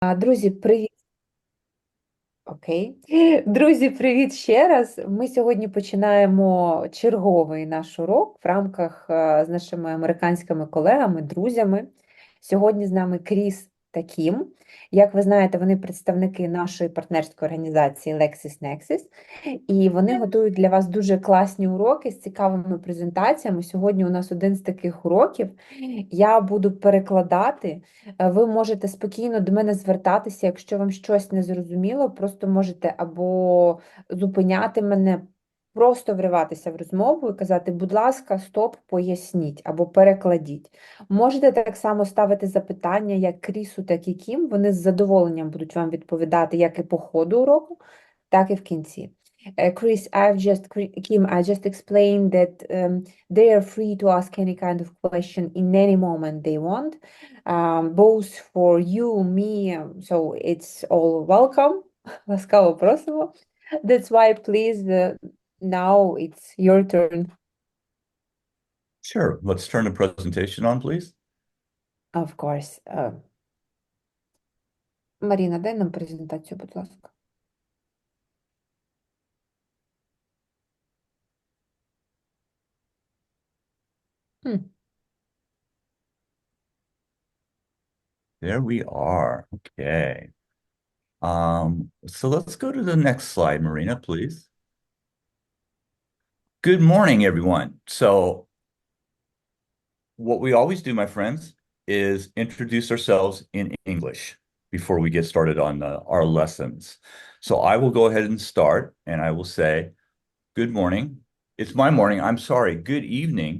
Друзі, привіт. Окей. Друзі, привіт ще раз. Ми сьогодні починаємо черговий наш урок в рамках з нашими американськими колегами, друзями. Сьогодні з нами Кріс та Кім. Як ви знаєте, вони представники нашої партнерської організації LexisNexis, і вони готують для вас дуже класні уроки з цікавими презентаціями. Сьогодні у нас один з таких уроків. Я буду перекладати. Ви можете спокійно до мене звертатися, якщо вам щось не зрозуміло, просто можете або зупиняти мене, просто вриватися в розмову і казати, будь ласка, стоп, поясніть або перекладіть. Можете так само ставити запитання, як Крісу, так і Кім. Вони з задоволенням будуть вам відповідати як і по ходу уроку, так і в кінці. Chris, Kim, I just explained that they are free to ask any kind of question in any moment they want, both for you, me, so it's all welcome. Ласкаво просимо. That's why, please, now it's your turn. Sure. Let's turn the presentation on, please. Of course. Маріна, дай нам презентацію, будь ласка. There we are. Okay. So let's go to the next slide, Marina, please. Good morning, everyone. So what we always do, my friends, is introduce ourselves in English before we get started on our lessons. So I will go ahead and start, and I will say, good morning. It's my morning. I'm sorry. Good evening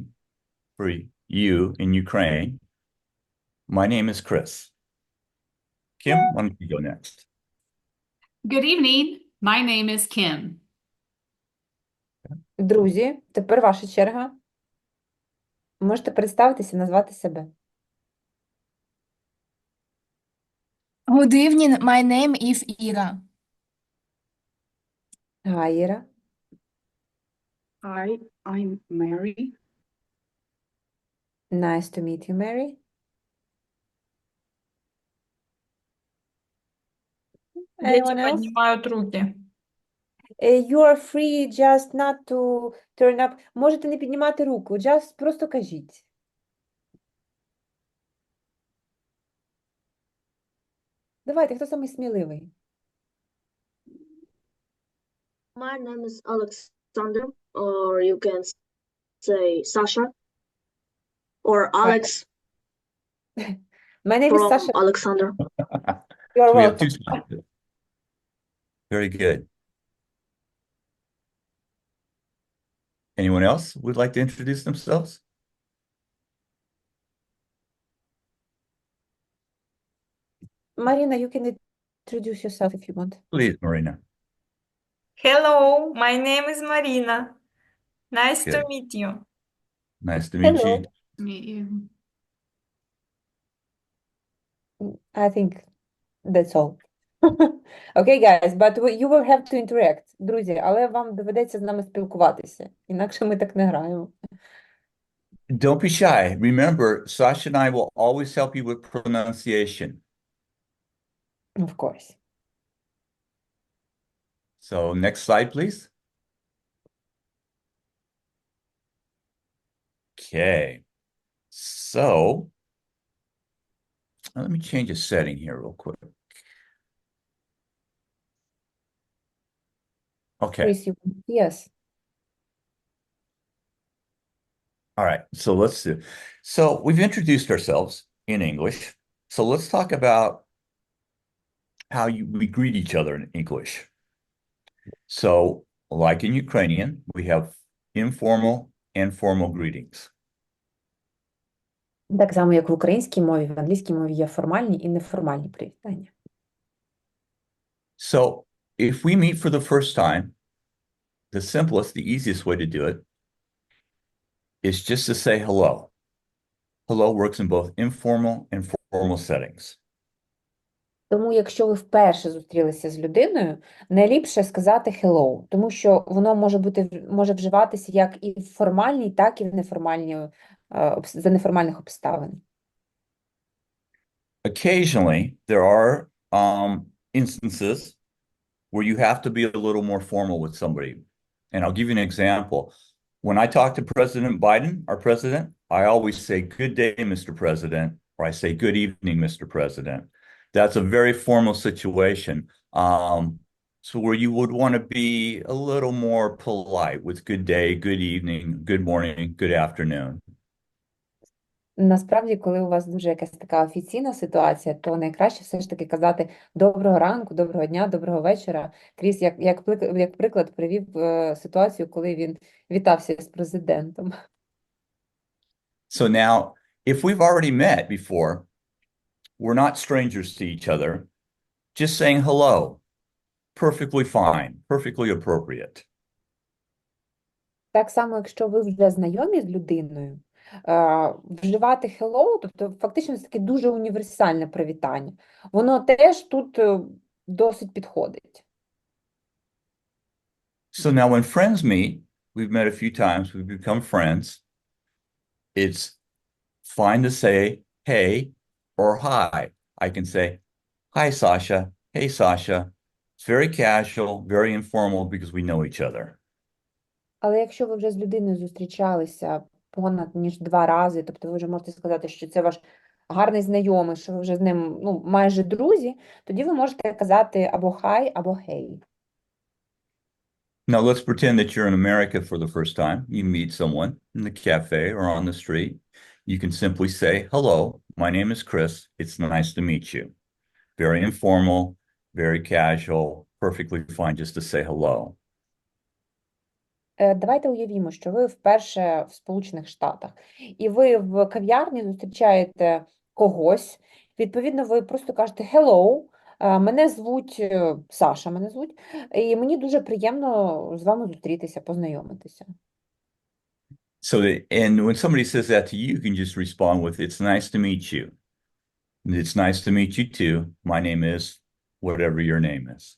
for you in Ukraine. My name is Chris. Kim, why don't you go next? Good evening. My name is Kim. Друзі, тепер ваша черга. Можете представитися і назвати себе. Good evening, my name is Ira. Hi, Іра. Hi, I'm Mary. Nice to meet you, Mary. Anyone Дети else? поднимают руки. You are free just not to turn up. Можете не піднімати руку, just просто кажіть. Давайте, хто самий сміливий? My name is Alexander, or you can say Sasha, or Alex My name is from Sasha. Alexander. You are So we have welcome. two slides. Very good. Anyone else would like to introduce themselves? Marina, you can introduce yourself if you want. Please, Marina. Hello, my name is Marina. Nice to Good. meet you. Nice to meet Hello. you. I think that's all. Okay, guys, but you will have to interact, друзі, але вам доведеться з нами спілкуватися, інакше ми так не граємо. Don't be shy. Remember, Sasha and I will always help you with pronunciation. Of course. So next slide, please. Okay. So let me change a setting here real quick. Okay. Chris, yes. All right. So let's do. So we've introduced ourselves in English. So let's talk about how we greet each other in English. So, like in Ukrainian, we have informal and formal greetings. Так само, як в українській мові, в англійській мові є формальні і неформальні привітання. So, if we meet for the first time, the simplest, the easiest way to do it is just to say hello. Hello works in both informal and formal settings. Тому, якщо ви вперше зустрілися з людиною, найліпше сказати hello, тому що воно може вживатися як і в формальній, так і в неформальній, за неформальних обставин. Occasionally, there are instances where you have to be a little more formal with somebody. And I'll give you an example. When I talk to President Biden, our president, I always say, "Good day, Mr. President," or I say, "Good evening, Mr. President." That's a very formal situation. So where you would want to be a little more polite with good day, good evening, good morning, good afternoon. Насправді, коли у вас дуже якась така офіційна ситуація, то найкраще все ж таки казати доброго ранку, доброго дня, доброго вечора. Кріс, як приклад, привів ситуацію, коли він вітався з президентом. So now, if we've already met before, we're not strangers to each other. Just saying hello, perfectly fine, perfectly appropriate. Так само, якщо ви вже знайомі з людиною, вживати hello, тобто фактично це таке дуже універсальне привітання, воно теж тут досить підходить. So now when friends meet, we've met a few times, we've become friends, it's fine to say hey or hi. I can say, "Hi, Sasha. Hey, Sasha." It's very casual, very informal because we know each other. Але якщо ви вже з людиною зустрічалися понад ніж 2 рази, тобто ви вже можете сказати, що це ваш гарний знайомий, що ви вже з ним майже друзі, тоді ви можете казати або hi, або hey. Now let's pretend that you're in America for the first time. You meet someone in the cafe or on the street. You can simply say, "Hello, my name is Chris. It's nice to meet you." Very informal, very casual, perfectly fine just to say hello. Давайте уявімо, що ви вперше в Сполучених Штатах, і ви в кав'ярні зустрічаєте когось, відповідно, ви просто кажете hello, мене звуть Саша, і мені дуже приємно з вами зустрітися, познайомитися. And when somebody says that to you, you can just respond with, "It's nice to meet you." It's nice to meet you too. My name is whatever your name is.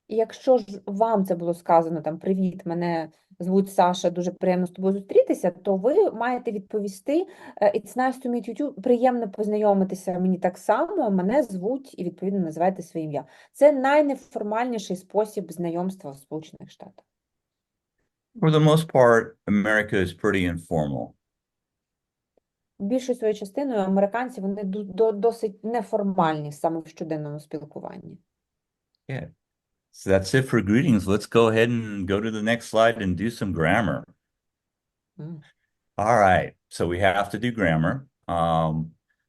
І якщо ж вам це було сказано, там, привіт, мене звуть Саша, дуже приємно з тобою зустрітися, то ви маєте відповісти, it's nice to meet you too, приємно познайомитися мені так само, мене звуть, і відповідно називайте своє ім'я. Це найнеформальніший спосіб знайомства в Сполучених Штатах. For the most part, America is pretty informal. Більшою своєю частиною американці, вони досить неформальні саме в щоденному спілкуванні. Yeah. So that's it for greetings. Let's go ahead and go to the next slide and do some grammar. All right, so we have to do grammar.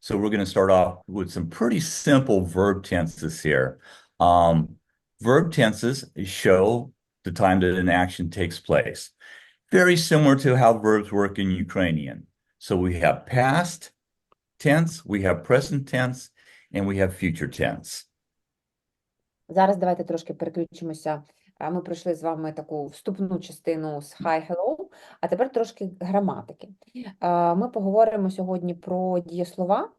So we're going to start off with some pretty simple verb tenses here. Verb tenses show the time that an action takes place. Very similar to how verbs work in Ukrainian. So we have past tense, we have present tense, and we have future tense. Зараз давайте трошки переключимося. Ми пройшли з вами таку вступну частину з Hi, Hello, а тепер трошки граматики. Ми поговоримо сьогодні про дієслова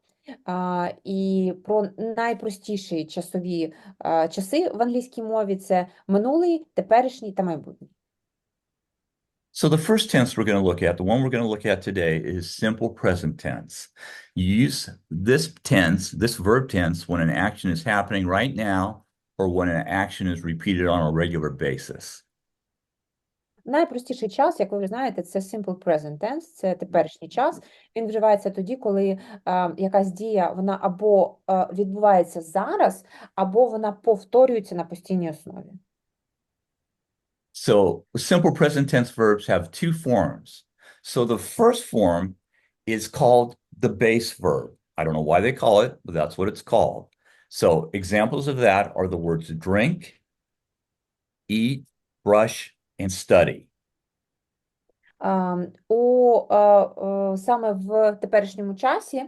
і про найпростіші часи в англійській мові. Це минулий, теперішній та майбутній. So the first tense we're going to look at, the one we're going to look at today, is simple present tense. You use this tense, this verb tense, when an action is happening right now, or when an action is repeated on a regular basis. Найпростіший час, як ви вже знаєте, це simple present tense, це теперішній час. Він вживається тоді, коли якась дія, вона або відбувається зараз, або вона повторюється на постійній основі. So simple present tense verbs have two forms. So the first form is called the base verb. I don't know why they call it, but that's what it's called. So examples of that are the words drink, eat, brush, and study. Саме в теперішньому часі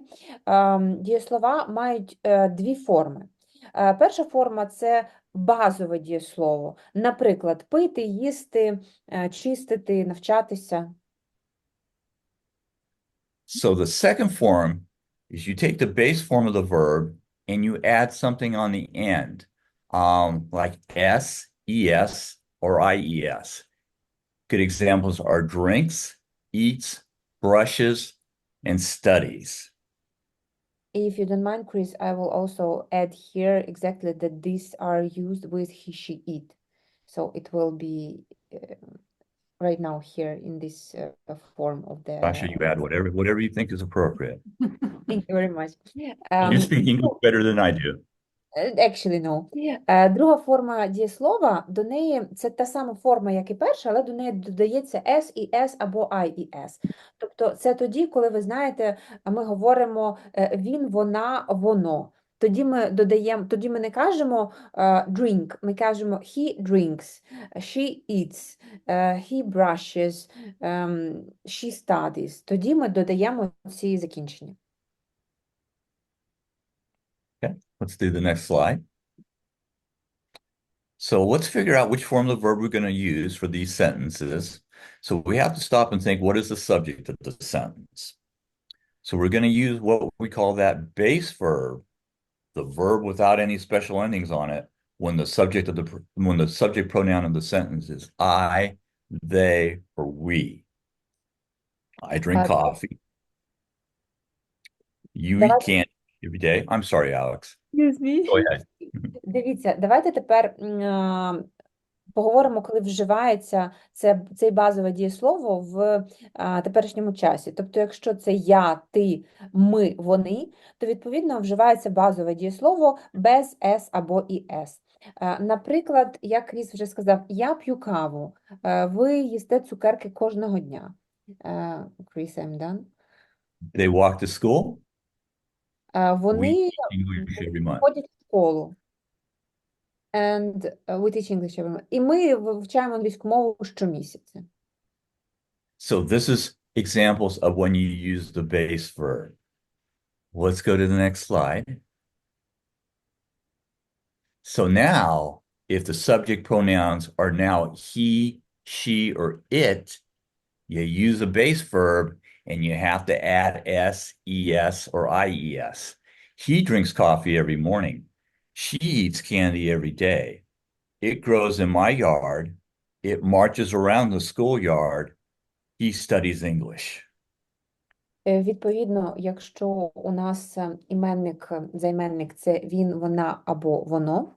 дієслова мають дві форми. Перша форма – це базове дієслово. Наприклад, пити, їсти, чистити, навчатися. So the second form is you take the base form of the verb and you add something on the end, like s, es, or ies. Good examples are drinks, eats, brushes, and studies. If you don't mind, Chris, I will also add here exactly that these are used with he, she, it. So it will be right now here in this form of the. Sasha, you add whatever you think is appropriate. Thank you very much. You speak English better than I do. Actually, no. Друга форма дієслова, до неї, це та сама форма, як і перша, але до неї додається s і s або I і s. Тобто це тоді, коли ви знаєте, ми говоримо він, вона, воно. Тоді ми додаємо, тоді ми не кажемо drink, ми кажемо he drinks, she eats, he brushes, she studies. Тоді ми додаємо ці закінчення. Okay, let's do the next slide. So let's figure out which form of the verb we're going to use for these sentences. So we have to stop and think, what is the subject of the sentence? So we're going to use what we call that base verb, the verb without any special endings on it, when the subject pronoun of the sentence is I, they, or we. I drink coffee. You eat candy every day. I'm sorry, Alex. Excuse me. Go ahead. Дивіться, давайте тепер поговоримо, коли вживається цей базове дієслово в теперішньому часі. Тобто, якщо це я, ти, ми, вони, то, відповідно, вживається базове дієслово без «с» або «іс». Наприклад, як Кріс вже сказав, я п'ю каву, ви їсте цукерки кожного дня. Кріс, I'm done. They walk to school. Вони We teach English every month. ходять в школу. And we teach English every month. І ми вивчаємо англійську мову щомісяця. So this is examples of when you use the base verb. Let's go to the next slide. So now, if the subject pronouns are now he, she, or it, you use a base verb and you have to add s, es, or ies. He drinks coffee every morning. She eats candy every day. It grows in my yard. It marches around the schoolyard. He studies English. Відповідно, якщо у нас іменник, займенник – це він, вона або воно,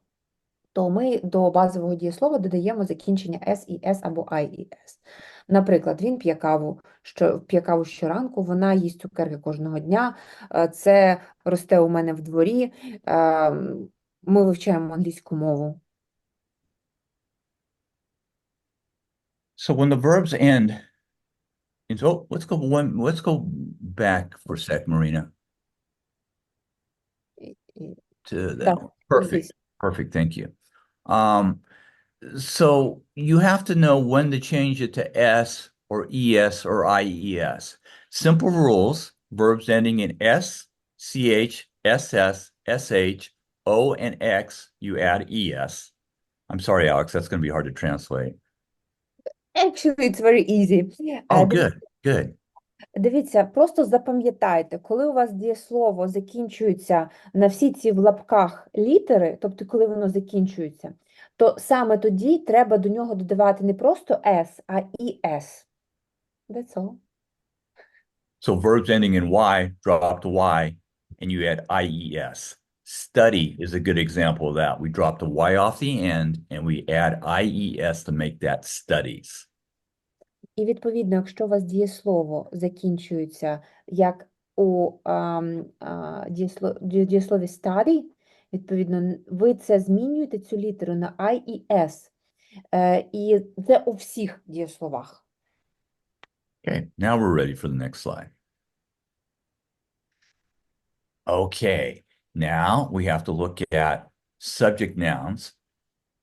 то ми до базового дієслова додаємо закінчення s, і s або I і s. Наприклад, він п'є каву щоранку, вона їсть цукерки кожного дня, це росте у мене в дворі, ми вивчаємо англійську мову. So when the verbs end, let's go back for a sec, Marina. To that one. Perfect. Perfect. Thank you. So you have to know when to change it to s or es or ies. Simple rules: verbs ending in s, ch, ss, sh, o, and x, you add es. I'm sorry, Alex, that's going to be hard to translate. Actually, it's very easy. Oh, good. Дивіться, просто запам'ятайте, коли у вас дієслово закінчується на всі ці в лапках літери, тобто коли воно закінчується, то саме тоді треба до нього додавати не просто S, а ES. That's all. So verbs ending in y, drop to y, and you add ies. Study is a good example of that. We drop the y off the end, and we add ies to make that studies. І, відповідно, якщо у вас дієслово закінчується як у дієслові study, відповідно, ви це змінюєте, цю літеру, на I і S. І це у всіх дієсловах. Okay, now we're ready for the next slide. Okay, now we have to look at subject nouns.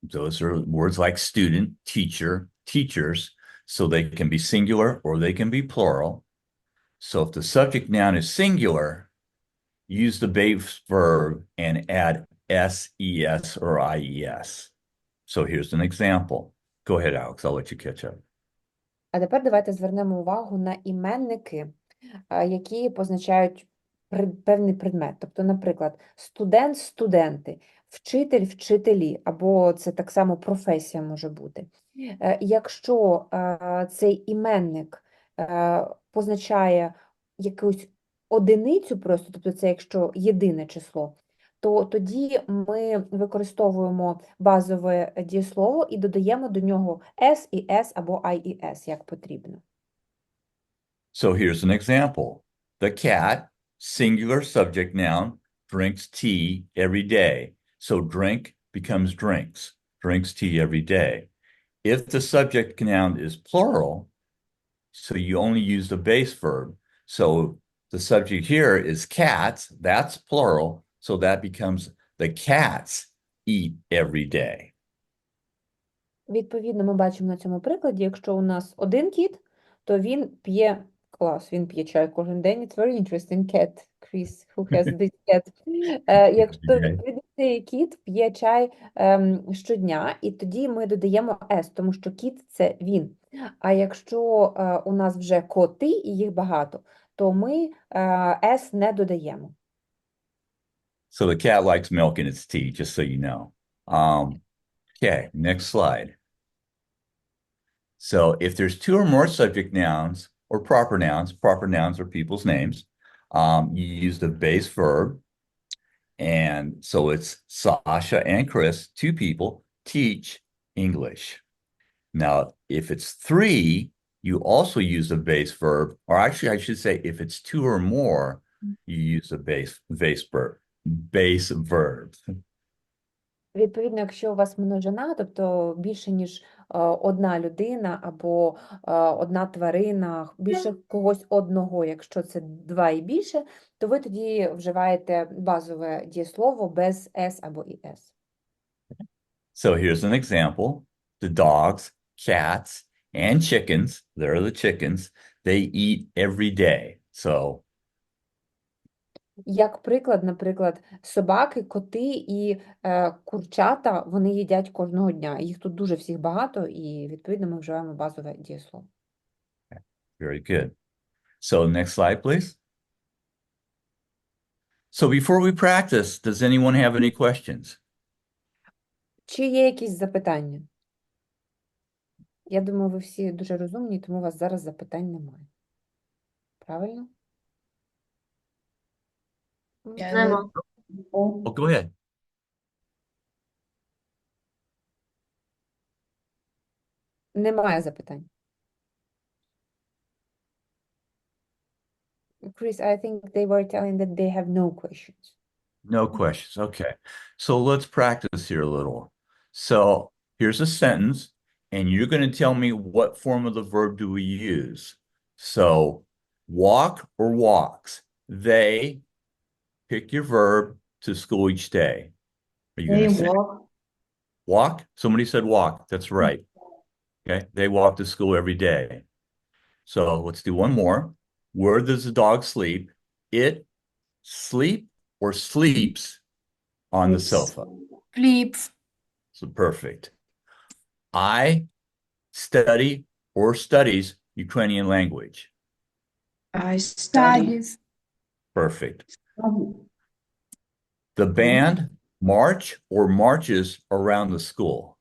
Those are words like student, teacher, teachers, so they can be singular or they can be plural. So if the subject noun is singular, use the base verb and add s, es, or ies. So here's an example. Go ahead, Alex, I'll let you catch up. А тепер давайте звернемо увагу на іменники, які позначають певний предмет. Тобто, наприклад, студент – студенти, вчитель – вчителі, або це так само професія може бути. Якщо цей іменник позначає якусь одиницю просто, тобто це якщо єдине число, то тоді ми використовуємо базове дієслово і додаємо до нього s і s або I і s, як потрібно. So here's an example. The cat, singular subject noun, drinks tea every day. So drink becomes drinks. Drinks tea every day. If the subject noun is plural, so you only use the base verb. So the subject here is cats, that's plural, so that becomes the cats eat every day. Відповідно, ми бачимо на цьому прикладі, якщо у нас один кіт, то він п'є він п'є чай кожен день. It's very interesting cat, Chris, who has this cat. Якщо відповідно цей кіт п'є чай щодня, і тоді ми додаємо s, тому що кіт – це він. А якщо у нас вже коти, і їх багато, то ми s не додаємо. So the cat likes milk in its tea, just so you know. Okay, next slide. So if there's two or more subject nouns or proper nouns are people's names, you use the base verb. And so it's Sasha and Chris, two people, teach English. Now, if it's three, you also use the base verb, or actually I should say if it's two or more, you use the base verb. Відповідно, якщо у вас множина, тобто більше, ніж одна людина або одна тварина, більше когось одного, якщо це два і більше, то ви тоді вживаєте базове дієслово без «с» або «іс». So here's an example. The dogs, cats, and chickens, there are the chickens, they eat every day. So Як приклад, наприклад, собаки, коти і курчата, вони їдять кожного дня. Їх тут дуже всіх багато, і, відповідно, ми вживаємо базове дієслово. very good. So next slide, please. So before we practice, does anyone have any questions? Чи є якісь запитання? Я думаю, ви всі дуже розумні, тому у вас зараз запитань немає. Правильно? Нема. Oh, go ahead. Немає запитань. Chris, I think they were telling that they have no questions. No questions. Okay. So let's practice here a little. So here's a sentence, and you're going to tell me what form of the verb do we use. So walk or walks. They pick your verb to school each day. Are you going to say walk? Somebody said walk. That's right. Okay. They walk to school every day. So let's do one more. Where does the dog sleep? It sleep or sleeps on the sofa. Flip. So perfect. I study or studies Ukrainian language. I study. Studies. Perfect. The band march or marches around the school.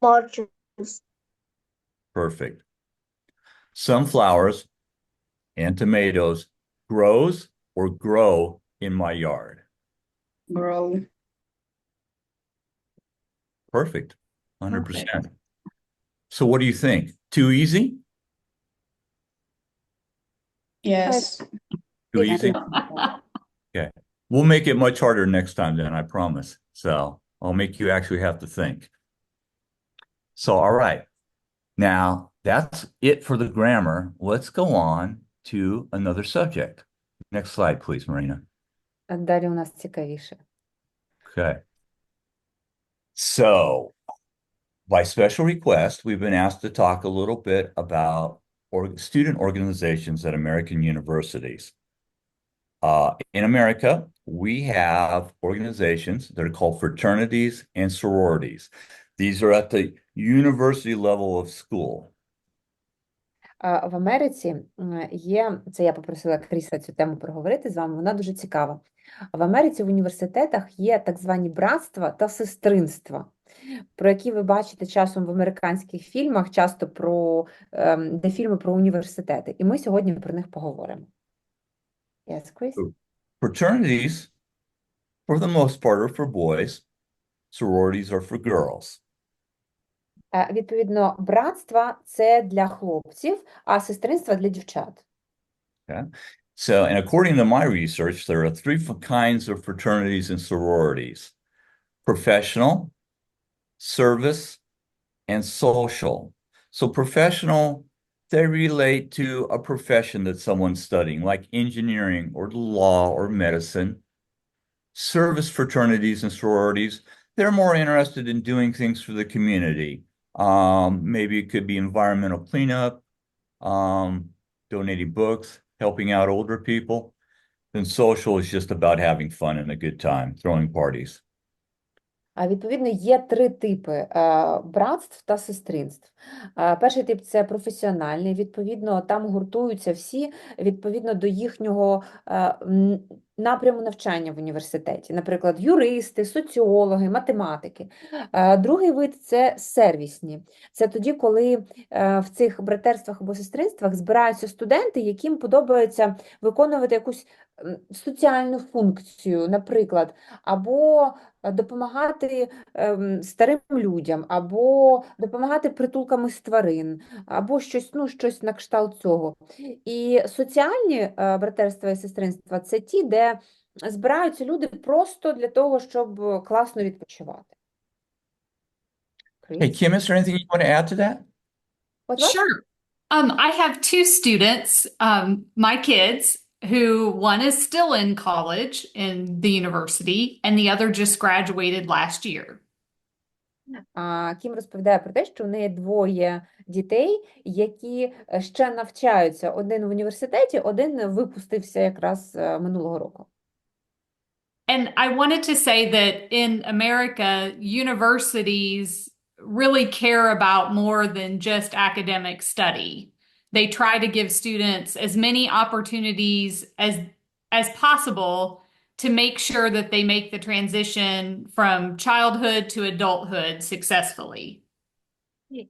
Marches. Perfect. Sunflowers and tomatoes grows or grow in my yard. Grow. Perfect. 100%. So what do you think? Too easy? Yes. Too easy? Okay. We'll make it much harder next time then, I promise. So I'll make you actually have to think. So, all right. Now, that's it for the grammar. Let's go on to another subject. Next slide, please, Marina. А далі у нас цікавіше. Okay. So, by special request, we've been asked to talk a little bit about student organizations at American universities. In America, we have organizations that are called fraternities and sororities. These are at the university level of school. В Америці є, це я попросила Кріса цю тему проговорити з вами, вона дуже цікава. В Америці в університетах є так звані братства та сестринства. про які ви бачите часом в американських фільмах, часто де фільми про університети. І ми сьогодні про них поговоримо. Yes, Chris? Fraternities, for the most part, are for boys. Sororities are for girls. Відповідно, братства – це для хлопців, а сестринства – для дівчат. Okay. So, and according to my research, there are three kinds of fraternities and sororities: professional, service, and social. So professional, they relate to a profession that someone's studying, like engineering or law or medicine. Service fraternities and sororities, they're more interested in doing things for the community. Maybe it could be environmental cleanup, donating books, helping out older people. Then social is just about having fun and a good time, throwing parties. Відповідно, є три типи братств та сестринств. Перший тип – це професіональний, відповідно, там гуртуються всі відповідно до їхнього напряму навчання в університеті, наприклад, юристи, соціологи, математики. Другий вид – це сервісні. Це тоді, коли в цих братерствах або сестринствах збираються студенти, яким подобається виконувати якусь соціальну функцію, наприклад, або допомагати старим людям, або допомагати притулкам із тварин, або щось на кшталт цього. І соціальні братерства і сестринства – це ті, де збираються люди просто для того, щоб класно відпочивати. Hey, Kim, is there anything you want to add to that? What? Sure. I have two students, my kids, who one is still in college in the university, and the other just graduated last year. Кім розповідає про те, що в неї двоє дітей, які ще навчаються. Один в університеті, один випустився якраз минулого року. And I wanted to say that in America, universities really care about more than just academic study. They try to give students as many opportunities as possible to make sure that they make the transition from childhood to adulthood successfully.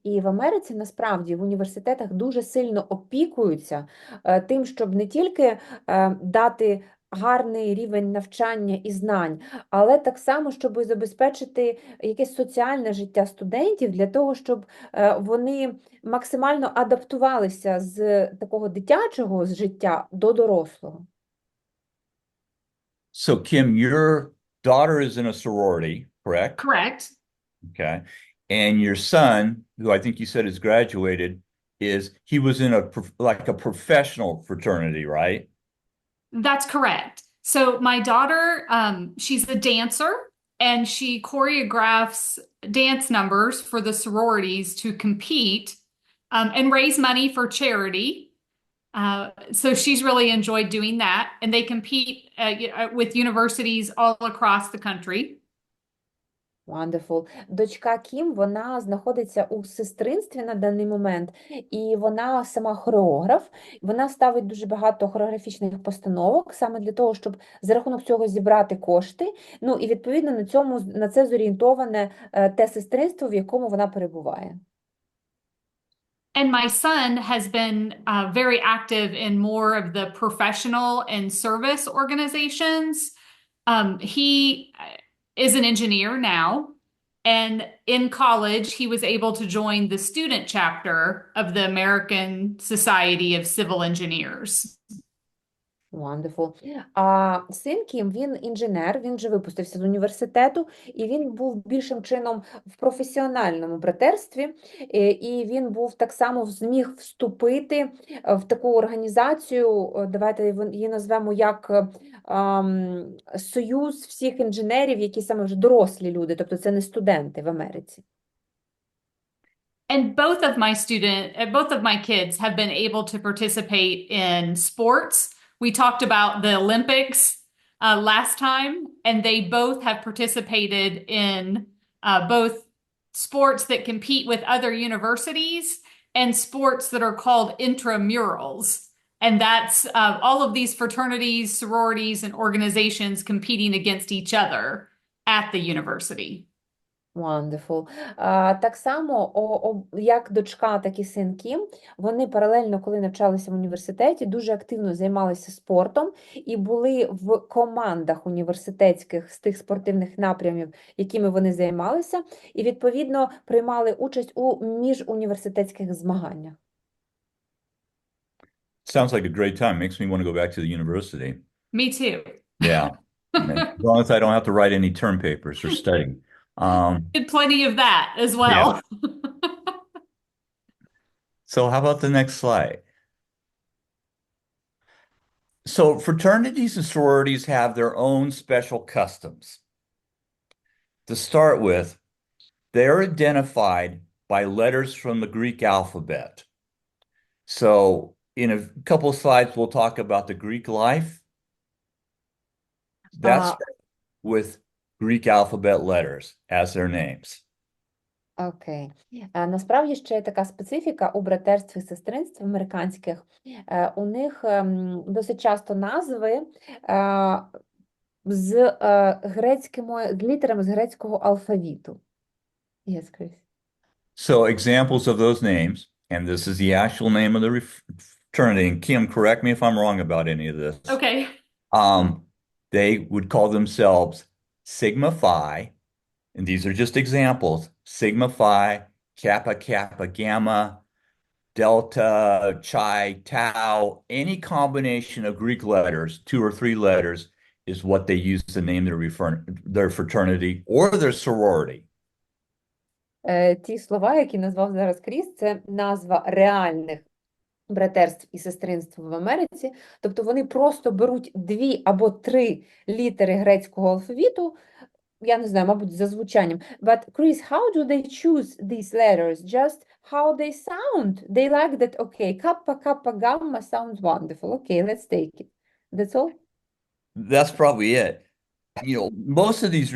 І в Америці, насправді, в університетах дуже сильно опікуються тим, щоб не тільки дати гарний рівень навчання і знань, але так само, щоб забезпечити якесь соціальне життя студентів для того, щоб вони максимально адаптувалися з такого дитячого життя до дорослого. So, Kim, your daughter is in a sorority, correct? Correct. Okay. And your son, who I think you said has graduated, he was in a professional fraternity, right? That's correct. So my daughter, she's a dancer, and she choreographs dance numbers for the sororities to compete and raise money for charity. So she's really enjoyed doing that, and they compete with universities all across the country. Wonderful. Дочка Кім, вона знаходиться у сестринстві на даний момент, і вона сама хореограф. Вона ставить дуже багато хореографічних постановок, саме для того, щоб за рахунок цього зібрати кошти. Ну, і відповідно на це зорієнтоване те сестринство, в якому вона перебуває. And my son has been very active in more of the professional and service organizations. He is an engineer now, and in college, he was able to join the student chapter of the American Society of Civil Engineers. Wonderful. А син Кім, він інженер, він вже випустився з університету, і він був більшим чином в професіональному братерстві, і він був так само зміг вступити в таку організацію, давайте її назвемо як Союз всіх інженерів, які саме вже дорослі люди, тобто це не студенти в Америці. And both of my kids have been able to participate in sports. We talked about the Olympics last time, and they both have participated in both sports that compete with other universities and sports that are called intramurals. And that's all of these fraternities, sororities, and organizations competing against each other at the university. Wonderful. Так само, як дочка, так і син Кім, вони паралельно, коли навчалися в університеті, дуже активно займалися спортом і були в командах університетських з тих спортивних напрямів, якими вони займалися, і, відповідно, приймали участь у міжуніверситетських змаганнях. Sounds like a great time. Makes me want to go back to the university. Me too. Yeah. As long as I don't have to write any term papers or study. Did plenty of that as well. So how about the next slide? So fraternities and sororities have their own special customs. To start with, they're identified by letters from the Greek alphabet. So in a couple of slides, we'll talk about the Greek life. That's with Greek alphabet letters as their names. Окей. Насправді ще є така специфіка у братерстві і сестринстві американських. У них досить часто назви з літерами з грецького алфавіту. Yes, Chris. So examples of those names, and this is the actual name of the fraternity, and Kim, correct me if I'm wrong about any of this. Okay. They would call themselves Sigma Phi, and these are just examples: Sigma Phi, Kappa, Kappa, Gamma, Delta, Chi, Tau. Any combination of Greek letters, 2 or 3 letters, is what they use to name their fraternity or their sorority. Ті слова, які назвав зараз Кріс, це назва реальних братерств і сестринств в Америці. Тобто вони просто беруть 2 або 3 літери грецького алфавіту, я не знаю, мабуть, за звучанням. But, Chris, how do they choose these letters? Just how they sound? They like that, okay, kappa, kappa, gamma sounds wonderful. Okay, let's take it. That's all? That's probably it. You know, most of these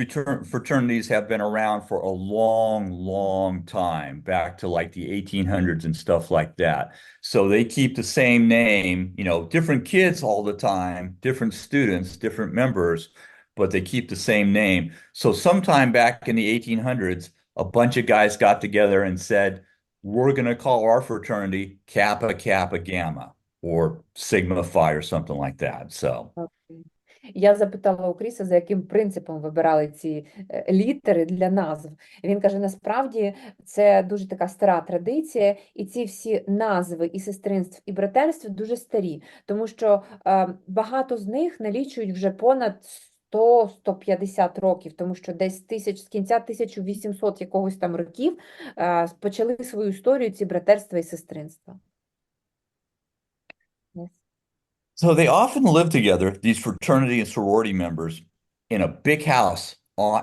fraternities have been around for a long, long time, back to like the 1800s and stuff like that. So they keep the same name, you know, different kids all the time, different students, different members, but they keep the same name. So sometime back in the 1800s, a bunch of guys got together and said, we're going to call our fraternity Kappa Kappa Gamma or Sigma Phi or something like that. So. Okay. Я запитала у Кріса, за яким принципом вибирали ці літери для назв. Він каже, насправді це дуже така стара традиція, і ці всі назви і сестринств, і братерств дуже старі, тому що багато з них налічують вже понад 100-150 років, тому що десь з кінця 1800 якогось там років почали свою історію ці братерства і сестринства. Yes. So they often live together, these fraternity and sorority members, in a big house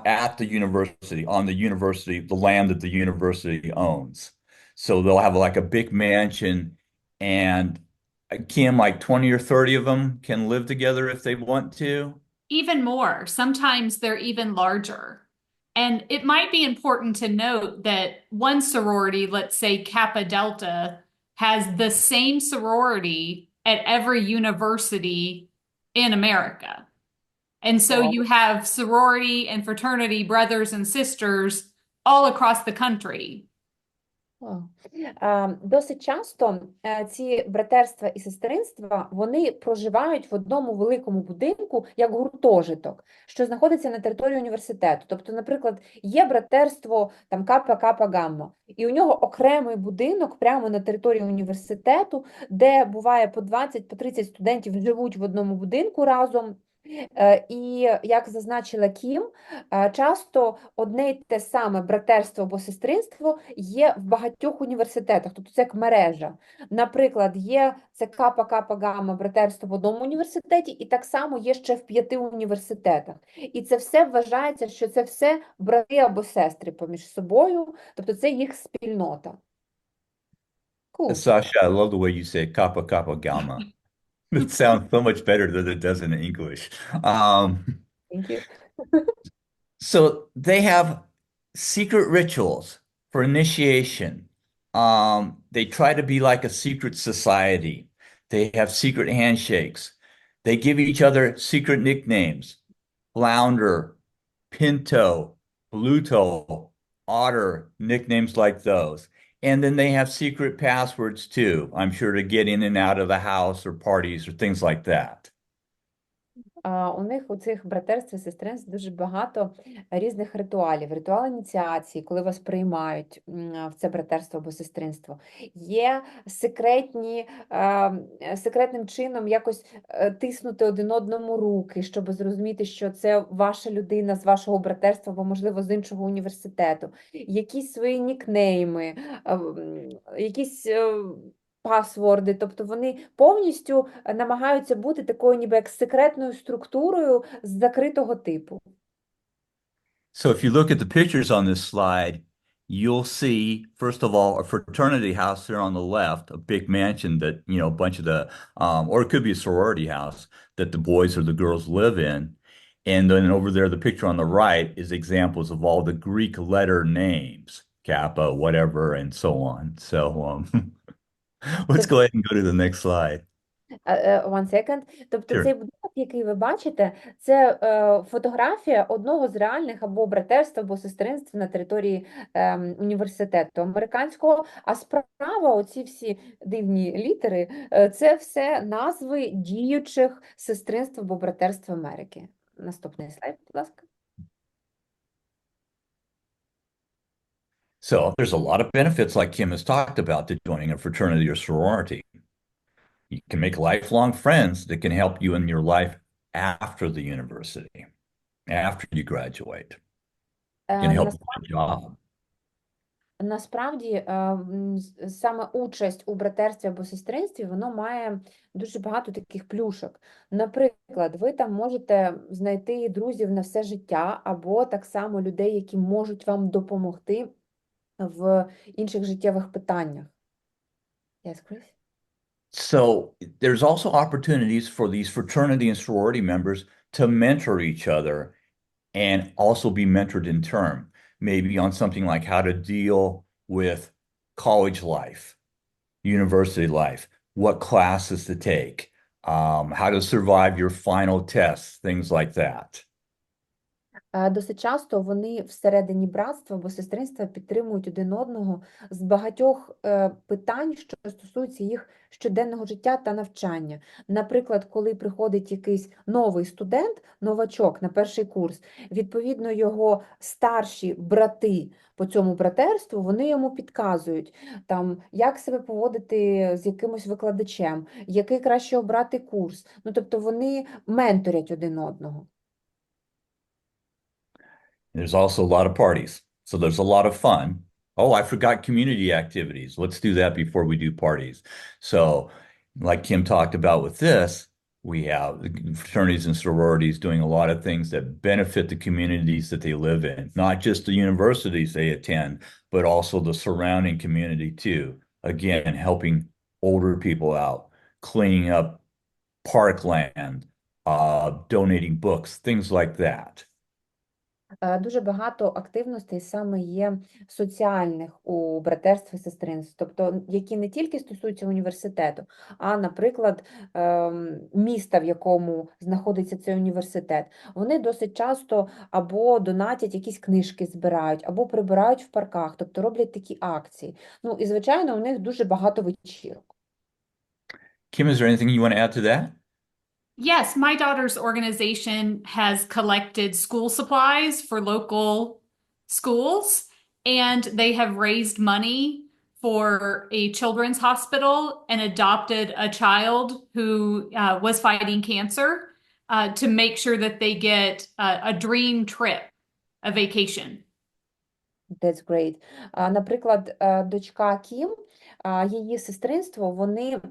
at the university, on the university, the land that the university owns. So they'll have like a big mansion, and Kim, like 20 or 30 of them can live together if they want to. Even more. Sometimes they're even larger. And it might be important to note that one sorority, let's say Kappa Delta, has the same sorority at every university in America. And so you have sorority and fraternity brothers and sisters all across the country. Досить часто ці братерства і сестринства, вони проживають в одному великому будинку, як гуртожиток, що знаходиться на території університету. Тобто, наприклад, є братерство там Капа, Капа, Гамма, і у нього окремий будинок прямо на території університету, де буває по 20, по 30 студентів живуть в одному будинку разом. І, як зазначила Кім, часто одне й те саме братерство або сестринство є в багатьох університетах, тобто це як мережа. Наприклад, є це Капа, Капа, Гамма братерство в одному університеті, і так само є ще в 5 університетах. І це все вважається, що це все брати або сестри поміж собою, тобто це їх спільнота. Cool. Sasha, I love the way you say Kappa Kappa Gamma. It sounds so much better than it does in English. Thank you. So they have secret rituals for initiation. They try to be like a secret society. They have secret handshakes. They give each other secret nicknames: Flounder, Pinto, Bluto, Otter, nicknames like those. And then they have secret passwords too, I'm sure, to get in and out of the house or parties or things like that. У них у цих братерств і сестринств дуже багато різних ритуалів. Ритуал ініціації, коли вас приймають в це братерство або сестринство. Є секретним чином якось тиснути один одному руки, щоб зрозуміти, що це ваша людина з вашого братерства або, можливо, з іншого університету. Якісь свої нікнейми, якісь пасворди, тобто вони повністю намагаються бути такою ніби як секретною структурою з закритого типу. So if you look at the pictures on this slide, you'll see, first of all, a fraternity house there on the left, a big mansion that, you know, a bunch of the, or it could be a sorority house that the boys or the girls live in. And then over there, the picture on the right is examples of all the Greek letter names, Kappa, whatever, and so on. So let's go ahead and go to the next slide. One second. Тобто Sure. цей будинок, який ви бачите, це фотографія одного з реальних або братерств, або сестринств на території університету американського, а справа оці всі дивні літери, це все назви діючих сестринств або братерств Америки. Наступний слайд, будь ласка. So there's a lot of benefits, like Kim has talked about, to joining a fraternity or sorority. You can make lifelong friends that can help you in your life after the university, after you graduate. Can help you get a job. Насправді, саме участь у братерстві або сестринстві, воно має дуже багато таких плюшок. Наприклад, ви там можете знайти друзів на все життя, або так само людей, які можуть вам допомогти в інших життєвих питаннях. Yes, Chris? So there's also opportunities for these fraternity and sorority members to mentor each other and also be mentored in turn, maybe on something like how to deal with college life, university life, what classes to take, how to survive your final tests, things like that. Досить часто вони всередині братства або сестринства підтримують один одного з багатьох питань, що стосуються їх щоденного життя та навчання. Наприклад, коли приходить якийсь новий студент, новачок на перший курс, відповідно, його старші брати по цьому братерству, вони йому підказують, там, як себе поводити з якимось викладачем, який краще обрати курс. Ну, тобто вони менторять один одного. There's also a lot of parties. So there's a lot of fun. Oh, I forgot community activities. Let's do that before we do parties. So like Kim talked about with this, we have fraternities and sororities doing a lot of things that benefit the communities that they live in, not just the universities they attend, but also the surrounding community too. Again, helping older people out, cleaning up parkland, donating books, things like that. Дуже багато активностей саме є соціальних у братерстві і сестринстві, тобто які не тільки стосуються університету, а, наприклад, міста, в якому знаходиться цей університет. Вони досить часто або донатять, якісь книжки збирають, або прибирають в парках, тобто роблять такі акції. Ну і, звичайно, у них дуже багато вечірок. Kim, is there anything you want to add to that? Yes, my daughter's organization has collected school supplies for local schools, and they have raised money for a children's hospital and adopted a child who was fighting cancer to make sure that they get a dream trip, a vacation. That's great. Наприклад, дочка Кім, її сестринство, вони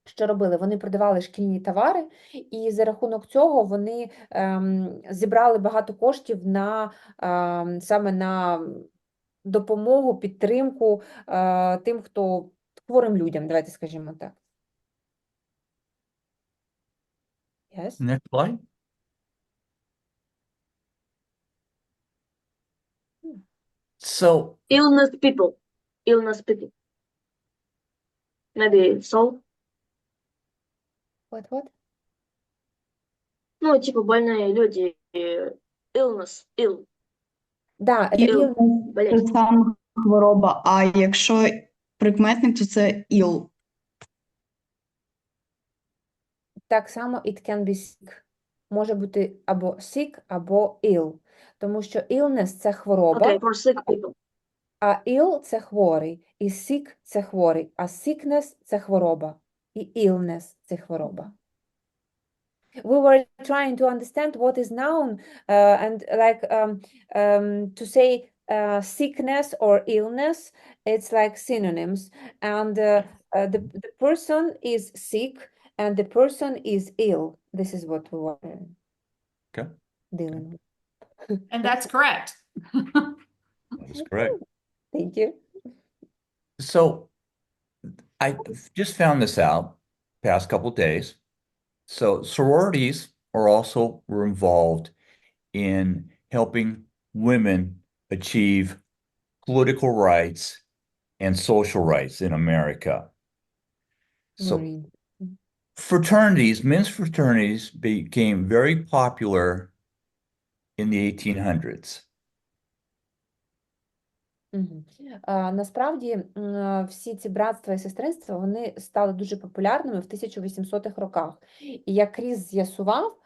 що робили? Вони продавали шкільні товари, і за рахунок цього вони зібрали багато коштів на, саме на допомогу, підтримку тим, хто хворим людям, давайте скажімо так. Yes? Next slide. So Illness people. Illness people. Maybe so. What? Ну, типа больные люди. Illness. Ill. Да, Іл це болезнь. саме хвороба, а якщо прикметник, то це іл. так само it can be sick. Може бути або sick, або ill. Тому що illness – це хвороба, Okay, for sick people. а ill – це хворий, і sick – це хворий, а sickness – це хвороба, і illness – це хвороба. We were trying to understand what is noun and like to say sickness or illness, it's like synonyms. And the person is sick and the person is ill. This is what we were Okay, dealing with. And that's correct. that's correct. Thank you. So I just found this out past couple days. So sororities were involved in helping women achieve political rights and social rights in America. So Maureen. fraternities, men's fraternities became very popular in the 1800s. Мгм. Насправді всі ці братства і сестринства, вони стали дуже популярними в 1800-х роках. І як Кріс з'ясував,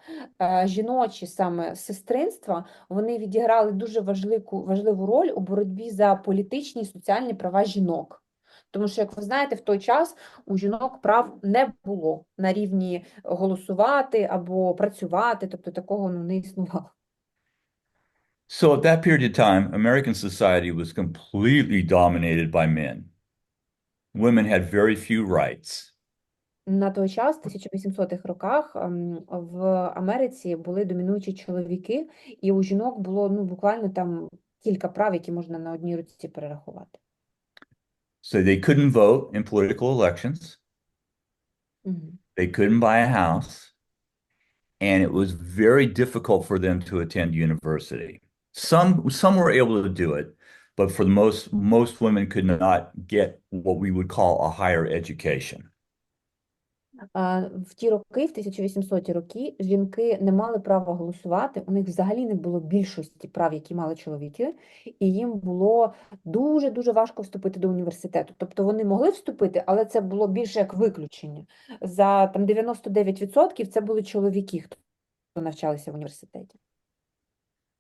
жіночі саме сестринства, вони відіграли дуже важливу роль у боротьбі за політичні і соціальні права жінок. Тому що, як ви знаєте, в той час у жінок прав не було на рівні голосувати або працювати, тобто такого не існувало. So at that period of time, American society was completely dominated by men. Women had very few rights. На той час, в 1800-х роках, в Америці були домінуючі чоловіки, і у жінок було буквально там кілька прав, які можна на одній руці перерахувати. So they couldn't vote in political elections. Мгм. They couldn't buy a house. And it was very difficult for them to attend university. Some were able to do it, but for the most women could not get what we would call a higher education. В ті роки, в 1800-ті роки, жінки не мали права голосувати, у них взагалі не було більшості прав, які мали чоловіки, і їм було дуже-дуже важко вступити до університету. Тобто вони могли вступити, але це було більше як виключення. За 99% це були чоловіки, хто навчалися в університеті.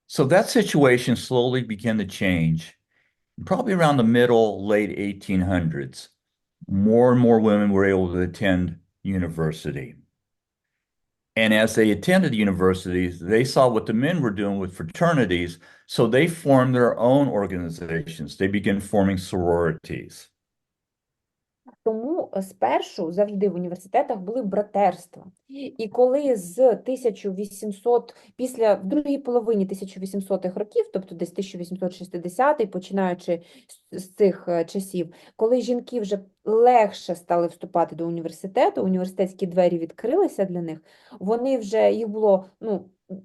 So that situation slowly began to change. Probably around the late 1800s, more and more women were able to attend university. And as they attended universities, they saw what the men were doing with fraternities, so they formed their own organizations. They began forming sororities. Тому спершу завжди в університетах були братерства. І коли після в другій половині 1800-х років, тобто десь 1860-й, починаючи з цих часів, коли жінки вже легше стали вступати до університету, університетські двері відкрилися для них, вони вже, їх було,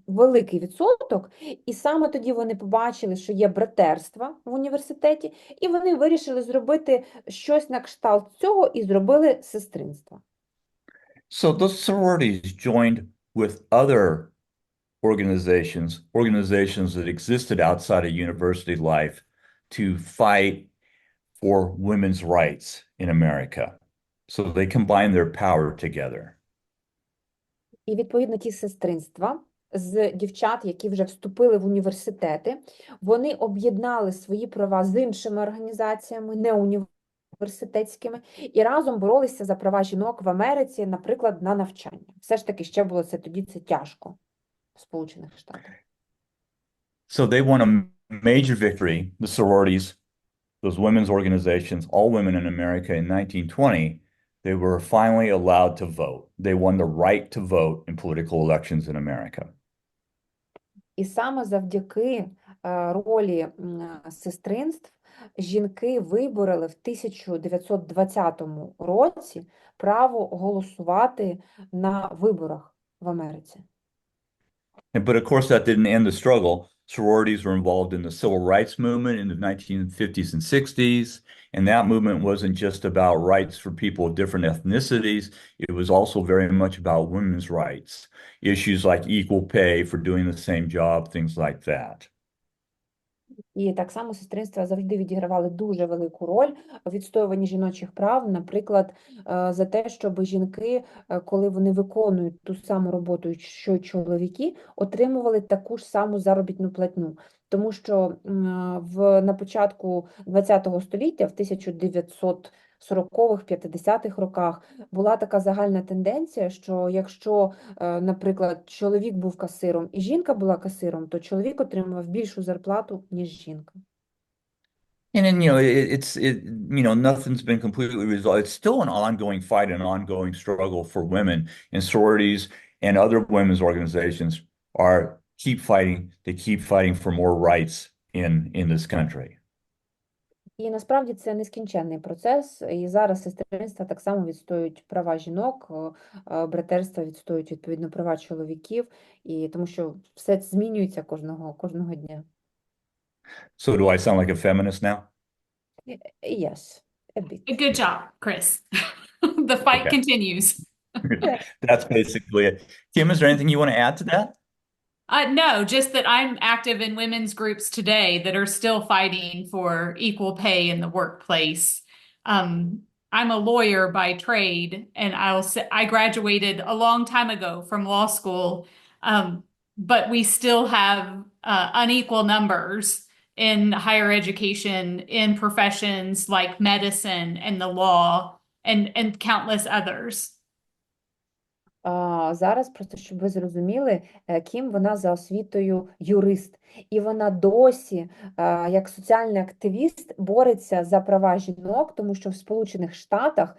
великий відсоток, і саме тоді вони побачили, що є братерства в університеті, і вони вирішили зробити щось на кшталт цього і зробили сестринство. So those sororities joined with other organizations that existed outside of university life to fight for women's rights in America. So they combined their power together. І, відповідно, ті сестринства з дівчат, які вже вступили в університети, вони об'єднали свої права з іншими організаціями, не університетськими, і разом боролися за права жінок в Америці, наприклад, на навчання. Все ж таки, ще було тоді це тяжко в Сполучених Штатах. So they won a major victory, the sororities, those women's organizations, all women in America in 1920, they were finally allowed to vote. They won the right to vote in political elections in America. І саме завдяки ролі сестринств жінки вибороли в 1920 році право голосувати на виборах в Америці. But of course, that didn't end the struggle. Sororities were involved in the civil rights movement in the 1950s and 60s. And that movement wasn't just about rights for people of different ethnicities. It was also very much about women's rights, issues like equal pay for doing the same job, things like that. І так само сестринства завжди відігравали дуже велику роль у відстоюванні жіночих прав, наприклад, за те, щоб жінки, коли вони виконують ту саму роботу, що й чоловіки, отримували таку ж саму заробітну платню. Тому що на початку ХХ століття, в 1940-х, 50-х роках, була така загальна тенденція, що якщо, наприклад, чоловік був касиром і жінка була касиром, то чоловік отримував більшу зарплату, ніж жінка. And then, nothing's been completely resolved. It's still an ongoing fight, an ongoing struggle for women in sororities and other women's organizations keep fighting. They keep fighting for more rights in this country. І насправді це нескінченний процес, і зараз сестринства так само відстоюють права жінок, братерства відстоюють відповідно права чоловіків, і тому що все змінюється кожного дня. So do I sound like a feminist now? Yes, a bit. Good job, Chris. The fight Okay. continues. That's basically it. Kim, is there anything you want to add to that? No, just that I'm active in women's groups today that are still fighting for equal pay in the workplace. I'm a lawyer by trade, and I graduated a long time ago from law school, but we still have unequal numbers in higher education, in professions like medicine and the law, and countless others. Зараз, просто щоб ви зрозуміли, Кім, вона за освітою юрист, і вона досі, як соціальний активіст, бореться за права жінок, тому що в Сполучених Штатах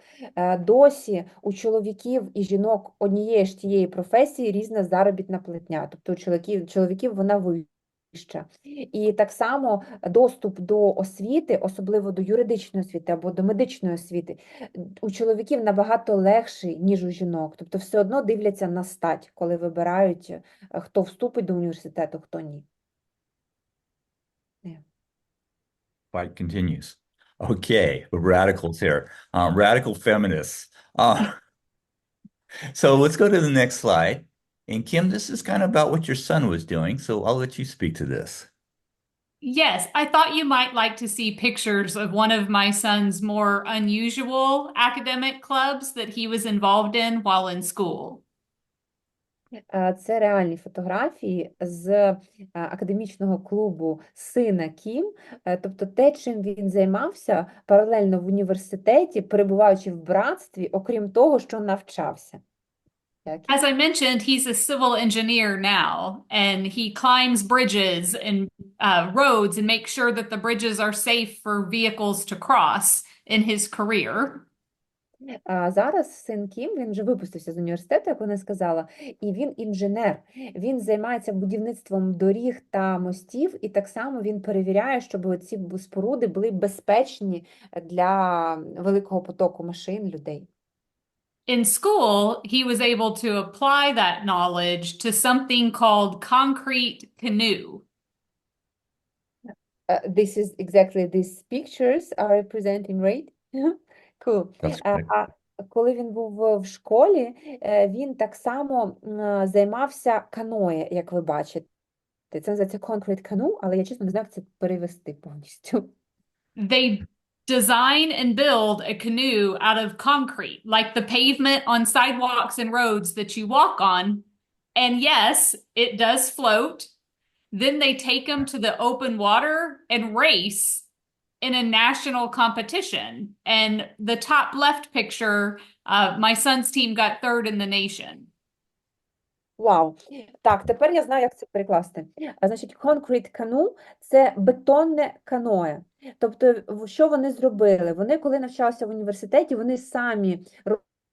досі у чоловіків і жінок однієї ж тієї професії різна заробітна платня, тобто у чоловіків вона вища. І так само доступ до освіти, особливо до юридичної освіти або до медичної освіти, у чоловіків набагато легший, ніж у жінок. Тобто все одно дивляться на стать, коли вибирають, хто вступить до університету, хто ні. Fight continues. Okay, radicals here. Radical feminists. So let's go to the next slide. And Kim, this is kind of about what your son was doing, so I'll let you speak to this. Yes, I thought you might like to see pictures of one of my son's more unusual academic clubs that he was involved in while in school. Це реальні фотографії з академічного клубу сина Кім, тобто те, чим він займався паралельно в університеті, перебуваючи в братстві, окрім того, що навчався. As I mentioned, he's a civil engineer now, and he climbs bridges and roads and makes sure that the bridges are safe for vehicles to cross in his career. Зараз син Кім, він вже випустився з університету, як вона сказала, і він інженер. Він займається будівництвом доріг та мостів, і так само він перевіряє, щоб ці споруди були безпечні для великого потоку машин, людей. In school, he was able to apply that knowledge to something called concrete canoe. This is exactly these pictures are representing, right? Cool. That's great. Коли він був в школі, він так само займався каное, як ви бачите. Це називається concrete canoe, але я чесно не знаю, як це перевести повністю. They design and build a canoe out of concrete, like the pavement on sidewalks and roads that you walk on. And yes, it does float. Then they take them to the open water and race in a national competition. And the top left picture, my son's team got third in the nation. Вау. Так, тепер я знаю, як це перекласти. Значить, concrete canoe – це бетонне каное. Тобто, що вони зробили? Вони, коли навчалися в університеті, вони самі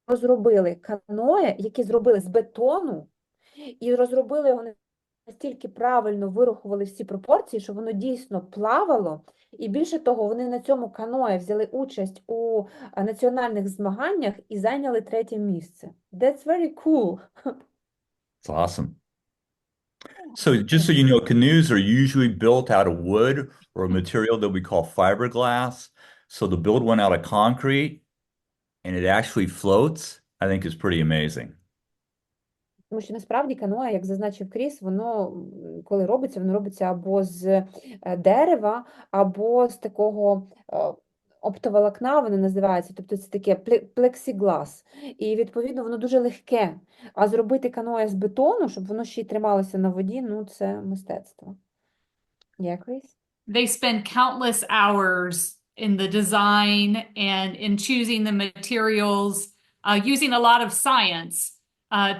розробили каное, яке зробили з бетону, і розробили його настільки правильно, вирахували всі пропорції, що воно дійсно плавало. І більше того, вони на цьому каное взяли участь у національних змаганнях і зайняли 3-є місце. That's very cool. It's awesome. So just so you know, canoes are usually built out of wood or a material that we call fiberglass. So to build one out of concrete and it actually floats, I think is pretty amazing. Тому що насправді каное, як зазначив Кріс, воно, коли робиться, воно робиться або з дерева, або з такого оптоволокна, воно називається, тобто це таке плексіглас. І, відповідно, воно дуже легке. А зробити каное з бетону, щоб воно ще й трималося на воді, ну, це мистецтво. Yeah, Кріс? They spend countless hours in the design and in choosing the materials, using a lot of science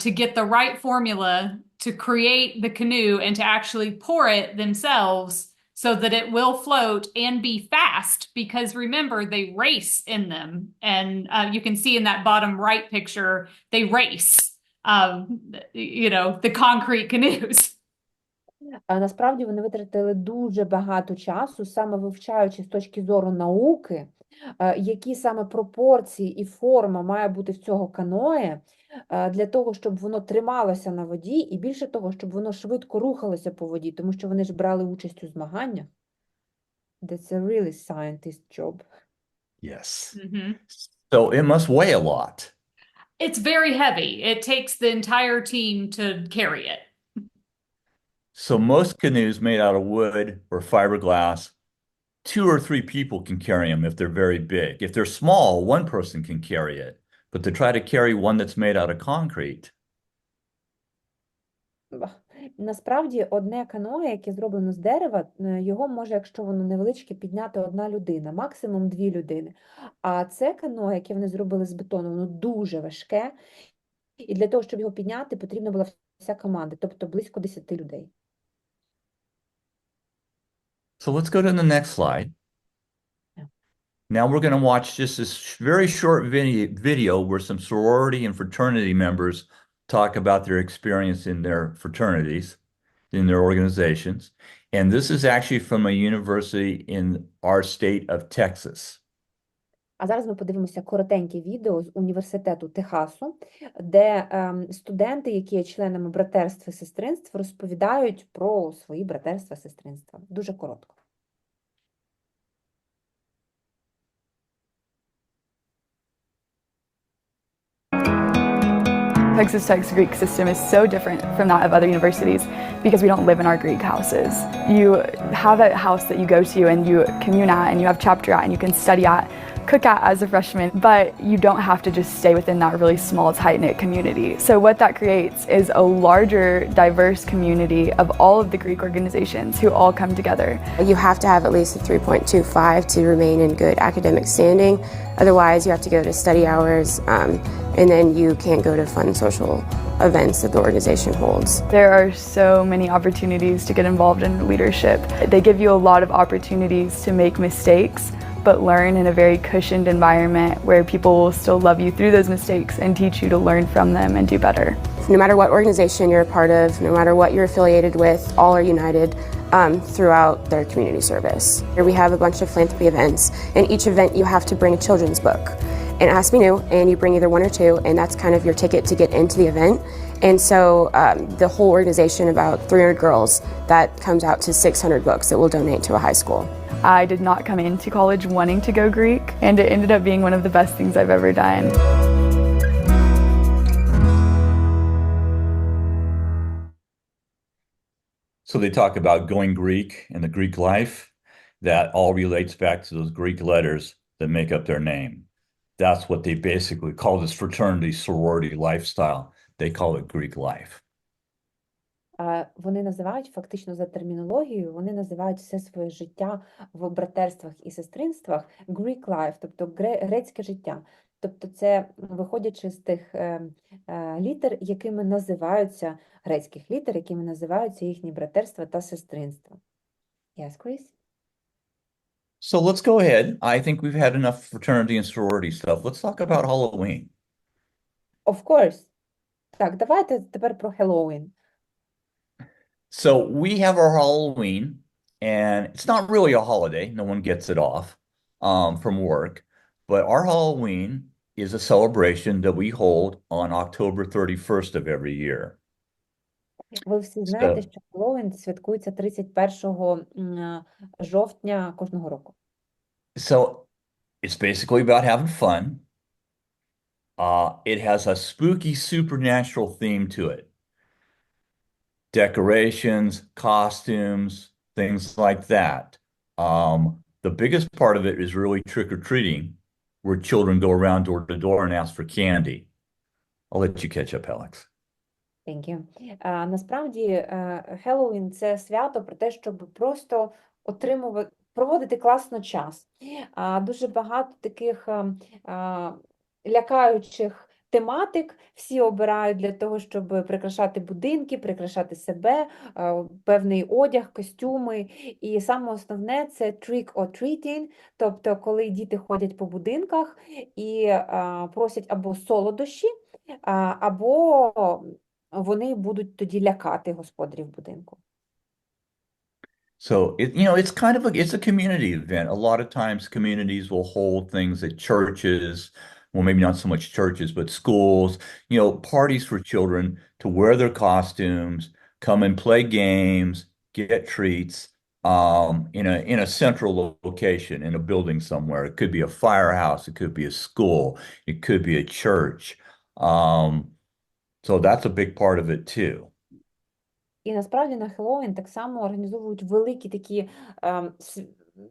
to get the right formula to create the canoe and to actually pour it themselves so that it will float and be fast, because remember, they race in them. And you can see in that bottom right picture, they race, the concrete canoes. Насправді вони витратили дуже багато часу, саме вивчаючи з точки зору науки, які саме пропорції і форма має бути в цього каное, для того, щоб воно трималося на воді, і більше того, щоб воно швидко рухалося по воді, тому що вони ж брали участь у змаганнях. That's a really scientist job. Yes. Mm-hmm. So it must weigh a lot. It's very heavy. It takes the entire team to carry it. So most canoes made out of wood or fiberglass, 2 or 3 people can carry them if they're very big. If they're small, 1 person can carry it. But to try to carry one that's made out of concrete. Насправді, одне каное, яке зроблено з дерева, його може, якщо воно невеличке, підняти одна людина, максимум 2 людини. А це каное, яке вони зробили з бетону, воно дуже важке, і для того, щоб його підняти, потрібна була вся команда, тобто близько 10 людей. So let's go to the next slide. Yeah. Now we're going to watch just this very short video where some sorority and fraternity members talk about their experience in their fraternities, in their organizations. And this is actually from a university in our state of Texas. А зараз ми подивимося коротеньке відео з університету Техасу, де студенти, які є членами братерства і сестринств, розповідають про свої братерства і сестринства. Дуже коротко. Texas Tech's Greek system is so different from that of other universities because we don't live in our Greek houses. You have a house that you go to and you commune at and you have chapter at and you can study at, cook at as a freshman, but you don't have to just stay within that really small, tight-knit community. So what that creates is a larger, diverse community of all of the Greek organizations who all come together. You have to have at least a 3.25 to remain in good academic standing. Otherwise, you have to go to study hours, and then you can't go to fun social events that the organization holds. There are so many opportunities to get involved in leadership. They give you a lot of opportunities to make mistakes, but learn in a very cushioned environment where people will still love you through those mistakes and teach you to learn from them and do better. No matter what organization you're a part of, no matter what you're affiliated with, all are united throughout their community service. Here we have a bunch of philanthropy events, and each event you have to bring a children's book. And it has to be new, and you bring either 1 or 2, and that's kind of your ticket to get into the event. And so the whole organization, about 300 girls, that comes out to 600 books that we'll donate to a high school. I did not come into college wanting to go Greek, and it ended up being one of the best things I've ever done. So they talk about going Greek and the Greek life. That all relates back to those Greek letters that make up their name. That's what they basically call this fraternity, sorority lifestyle. They call it Greek life. Вони називають, фактично за термінологією, вони називають все своє життя в братерствах і сестринствах Greek life, тобто грецьке життя. Тобто це виходячи з тих літер, якими називаються, грецьких літер, якими називаються їхні братерства та сестринства. Yes, Chris? So let's go ahead. I think we've had enough fraternity and sorority stuff. Let's talk about Halloween. Of course. Так, давайте тепер про Halloween. So we have our Halloween, and it's not really a holiday. No one gets it off from work. But our Halloween is a celebration that we hold on October 31st of every year. Ви всі знаєте, що Halloween святкується 31 жовтня кожного року. So it's basically about having fun. It has a spooky supernatural theme to it. decorations, costumes, things like that. The biggest part of it is really trick-or-treating, where children go around door to door and ask for candy. I'll let you catch up, Alex. Thank you. Насправді, Хеллоуін – це свято про те, щоб просто проводити класно час. Дуже багато таких лякаючих тематик всі обирають для того, щоб прикрашати будинки, прикрашати себе, певний одяг, костюми. І саме основне – це trick or treating, тобто коли діти ходять по будинках і просять або солодощі, або вони будуть тоді лякати господарів будинку. So it's kind of it's a community event. A lot of times communities will hold things at churches, well, maybe not so much churches, but schools, parties for children to wear their costumes, come and play games, get treats, in a central location, in a building somewhere. It could be a firehouse, it could be a school, it could be a church. So that's a big part of it too. І насправді на Хеллоуін так само організовують великі такі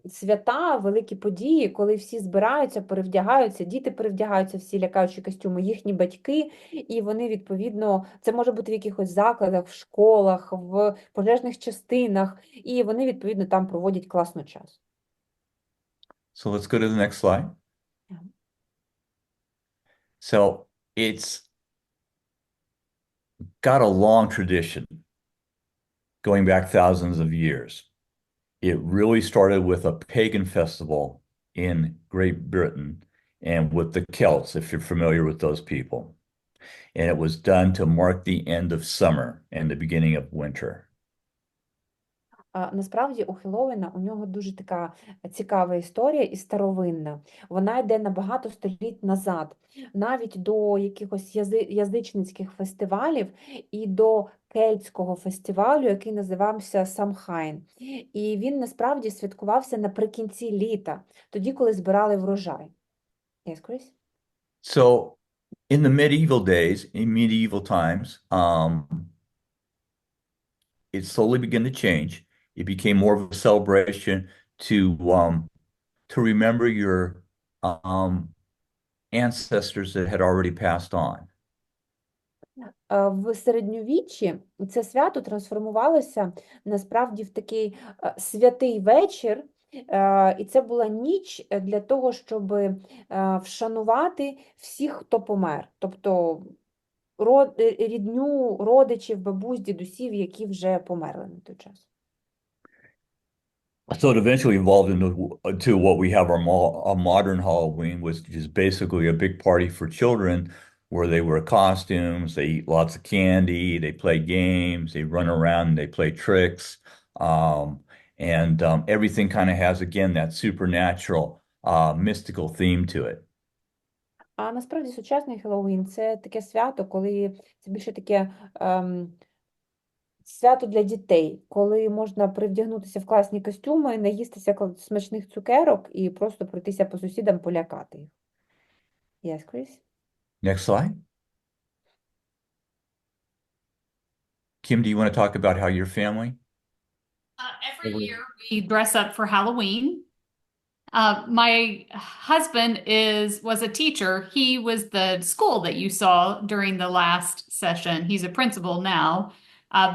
свята, великі події, коли всі збираються, перевдягаються, діти перевдягаються, всі лякаючі костюми, їхні батьки, і вони, відповідно, це може бути в якихось закладах, в школах, в пожежних частинах, і вони, відповідно, там проводять класно час. So let's go to the next slide. Yeah. So it's got a long tradition going back thousands of years. It really started with a pagan festival in Great Britain and with the Celts, if you're familiar with those people. And it was done to mark the end of summer and the beginning of winter. Насправді у Хеллоуіна у нього дуже така цікава історія і старовинна. Вона йде на багато століть назад, навіть до якихось язичницьких фестивалів і до кельтського фестивалю, який називався Самхайн. І він насправді святкувався наприкінці літа, тоді, коли збирали врожай. Yes, Chris? So in the medieval days, in medieval times, it slowly began to change. It became more of a celebration to remember your ancestors that had already passed on. В середньовіччі це свято трансформувалося насправді в такий святий вечір, і це була ніч для того, щоб вшанувати всіх, хто помер. Тобто рідню, родичів, бабусь, дідусів, які вже померли на той час. So it eventually evolved into what we have our modern Halloween, which is basically a big party for children where they wear costumes, they eat lots of candy, they play games, they run around, and they play tricks. Everything kind of has, again, that supernatural, mystical theme to it. А насправді сучасний Хеллоуін – це таке свято, коли це більше таке свято для дітей, коли можна привдягнутися в класні костюми, наїстися смачних цукерок і просто пройтися по сусідам, полякати їх. Yes, Chris? Next slide. Kim, do you want to talk about how your family? Every year we dress up for Halloween. My husband was a teacher. He was the school that you saw during the last session. He's a principal now.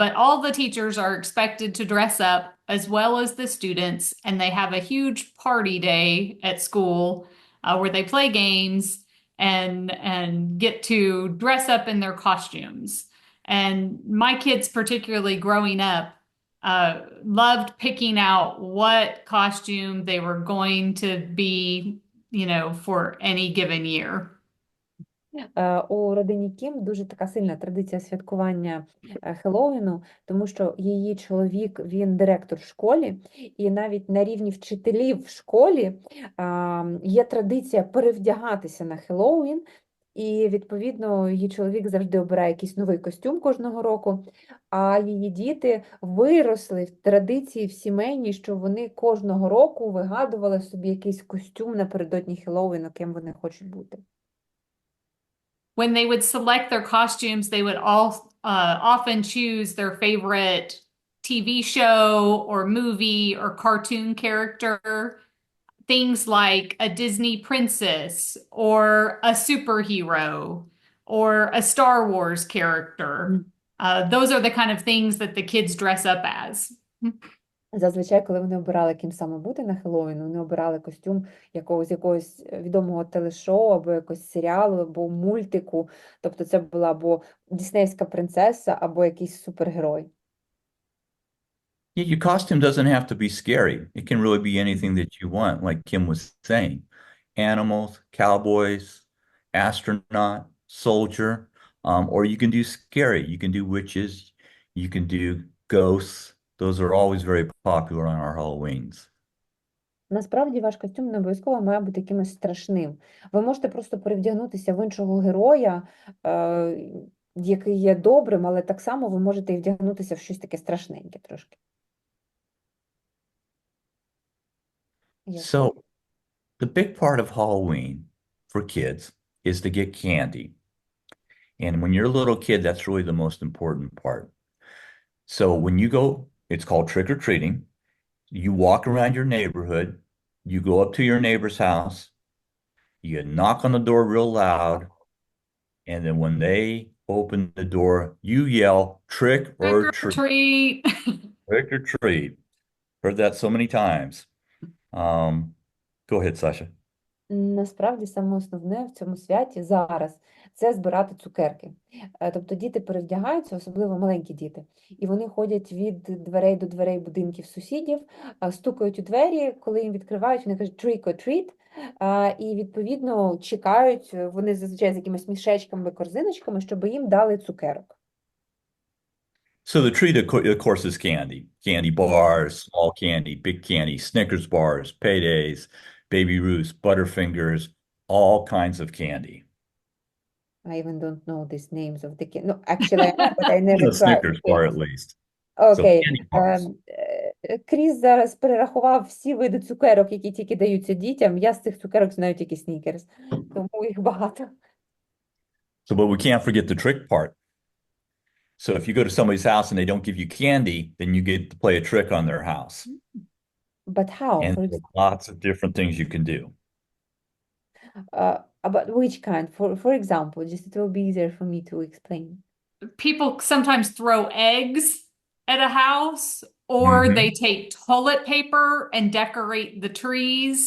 But all the teachers are expected to dress up as well as the students, and they have a huge party day at school where they play games and get to dress up in their costumes. And my kids, particularly growing up, loved picking out what costume they were going to be, for any given year. У родині Кім дуже така сильна традиція святкування Хеллоуіну, тому що її чоловік, він директор в школі, і навіть на рівні вчителів в школі є традиція перевдягатися на Хеллоуін, і, відповідно, її чоловік завжди обирає якийсь новий костюм кожного року, а її діти виросли в традиції в сімейній, що вони кожного року вигадували собі якийсь костюм напередодні Хеллоуіну, ким вони хочуть бути. when they would select their costumes, they would all often choose their favorite TV show or movie or cartoon character. Things like a Disney princess or a superhero or a Star Wars character. Those are the kind of things that the kids dress up as. Зазвичай, коли вони обирали, ким саме бути на Хеллоуін, вони обирали костюм якогось відомого телешоу, або якогось серіалу, або мультику. Тобто це була або діснейська принцеса, або якийсь супергерой. Yeah, your costume doesn't have to be scary. It can really be anything that you want, like Kim was saying. Animals, cowboys, astronaut, soldier, or you can do scary. You can do witches, you can do ghosts. Those are always very popular on our Halloweens. Насправді ваш костюм не обов'язково має бути якимось страшним. Ви можете просто перевдягнутися в іншого героя, який є добрим, але так само ви можете і вдягнутися в щось таке страшненьке трошки. So the big part of Halloween for kids is to get candy. And when you're a little kid, that's really the most important part. So when you go, it's called trick-or-treating. You walk around your neighborhood, you go up to your neighbor's house, you knock on the door real loud, and then when they open the door, you yell, trick or treat. Trick or treat. Heard that so many times. Go ahead, Sasha. Насправді, саме основне в цьому святі зараз – це збирати цукерки. Тобто діти перевдягаються, особливо маленькі діти, і вони ходять від дверей до дверей будинків сусідів, стукають у двері, коли їм відкривають, вони кажуть «trick or treat», і, відповідно, чекають, вони зазвичай з якимись мішечками, корзиночками, щоб їм дали цукерок. So the treat, of course, is candy. Candy bars, small candy, big candy, Snickers bars, Paydays, Baby Ruths, Butterfingers, all kinds of candy. I even don't know these names of the candy. No, actually, I know, but I never The tried. Snickers bar, at least. Окей. So candy bars. Кріс зараз перерахував всі види цукерок, які тільки даються дітям. Я з цих цукерок знаю тільки Снікерс, тому їх багато. So, but we can't forget the trick part. So if you go to somebody's house and they don't give you candy, then you get to play a trick on their house. But how? And For there's lots of different things you can do. About which kind? For example, just it will be easier for me to explain. People sometimes throw eggs at a house, or they take toilet paper and decorate the trees.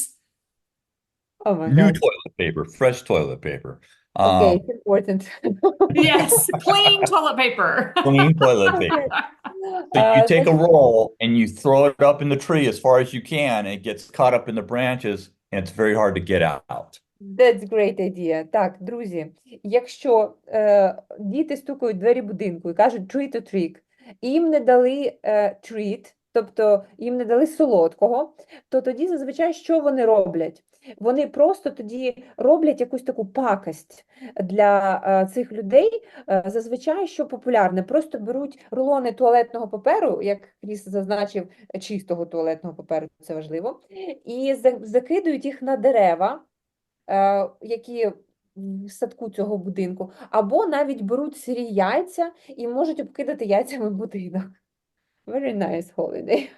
Oh my New God. toilet paper, fresh toilet paper. Okay, it's important. Yes, clean toilet paper. Clean toilet paper. So you take a roll and you throw it up in the tree as far as you can, and it gets caught up in the branches, and it's very hard to get out. That's great idea. Так, друзі, якщо діти стукають в двері будинку і кажуть treat or trick, і їм не дали treat, тобто їм не дали солодкого, то тоді зазвичай що вони роблять? Вони просто тоді роблять якусь таку пакость для цих людей. Зазвичай, що популярне, просто беруть рулони туалетного паперу, як Кріс зазначив, чистого туалетного паперу, це важливо, і закидують їх на дерева, які в садку цього будинку, або навіть беруть сирі яйця і можуть обкидати яйцями будинок. Very nice holiday.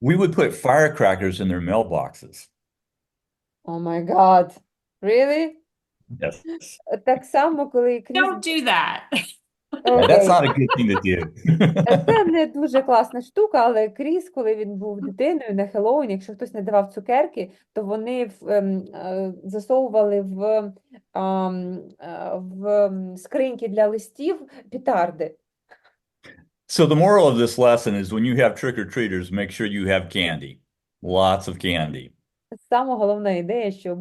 We would put firecrackers in their mailboxes. Oh my God. Really? Yes. Так само, коли Кріс... Don't do that. Yeah, that's not a good thing to do. Це не дуже класна штука, але Кріс, коли він був дитиною на Хеллоуін, якщо хтось не давав цукерки, то вони засовували в скриньки для листів петарди. So the moral of this lesson is when you have trick-or-treaters, make sure you have candy. Lots of candy. Саме головна ідея, що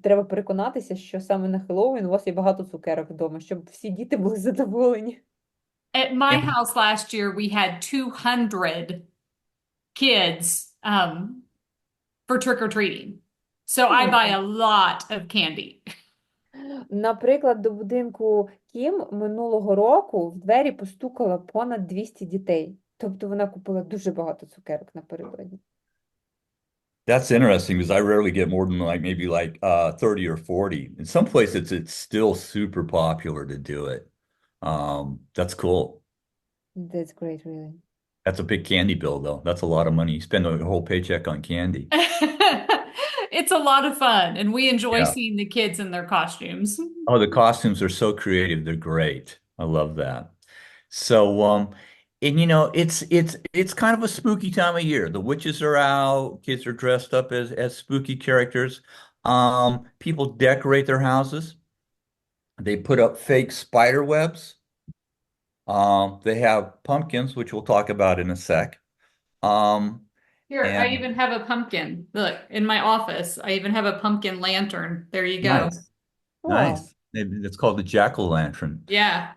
треба переконатися, що саме на Хеллоуін у вас є багато цукерок вдома, щоб всі діти були задоволені. At my house last year, we had 200 kids for trick-or-treating. So I buy a lot of candy. Наприклад, до будинку Кім минулого року в двері постукало понад 200 дітей. Тобто вона купила дуже багато цукерок напередодні. That's interesting because I rarely get more than like maybe like 30 or 40. In some places it's still super popular to do it. That's cool. That's great, really. That's a big candy bill though. That's a lot of money. You spend a whole paycheck on candy. It's a lot of fun, and we enjoy Yeah. seeing the kids in their costumes. Oh, the costumes are so creative. They're great. I love that. So, and you know, it's kind of a spooky time of year. The witches are out, kids are dressed up as spooky characters. People decorate their houses. They put up fake spider webs. They have pumpkins, which we'll talk about in a sec. Um, Here, I and even have a pumpkin. Look, in my office, I even have a pumpkin lantern. There you go. nice, Wow. nice. It's called the jack-o'-lantern. Yeah.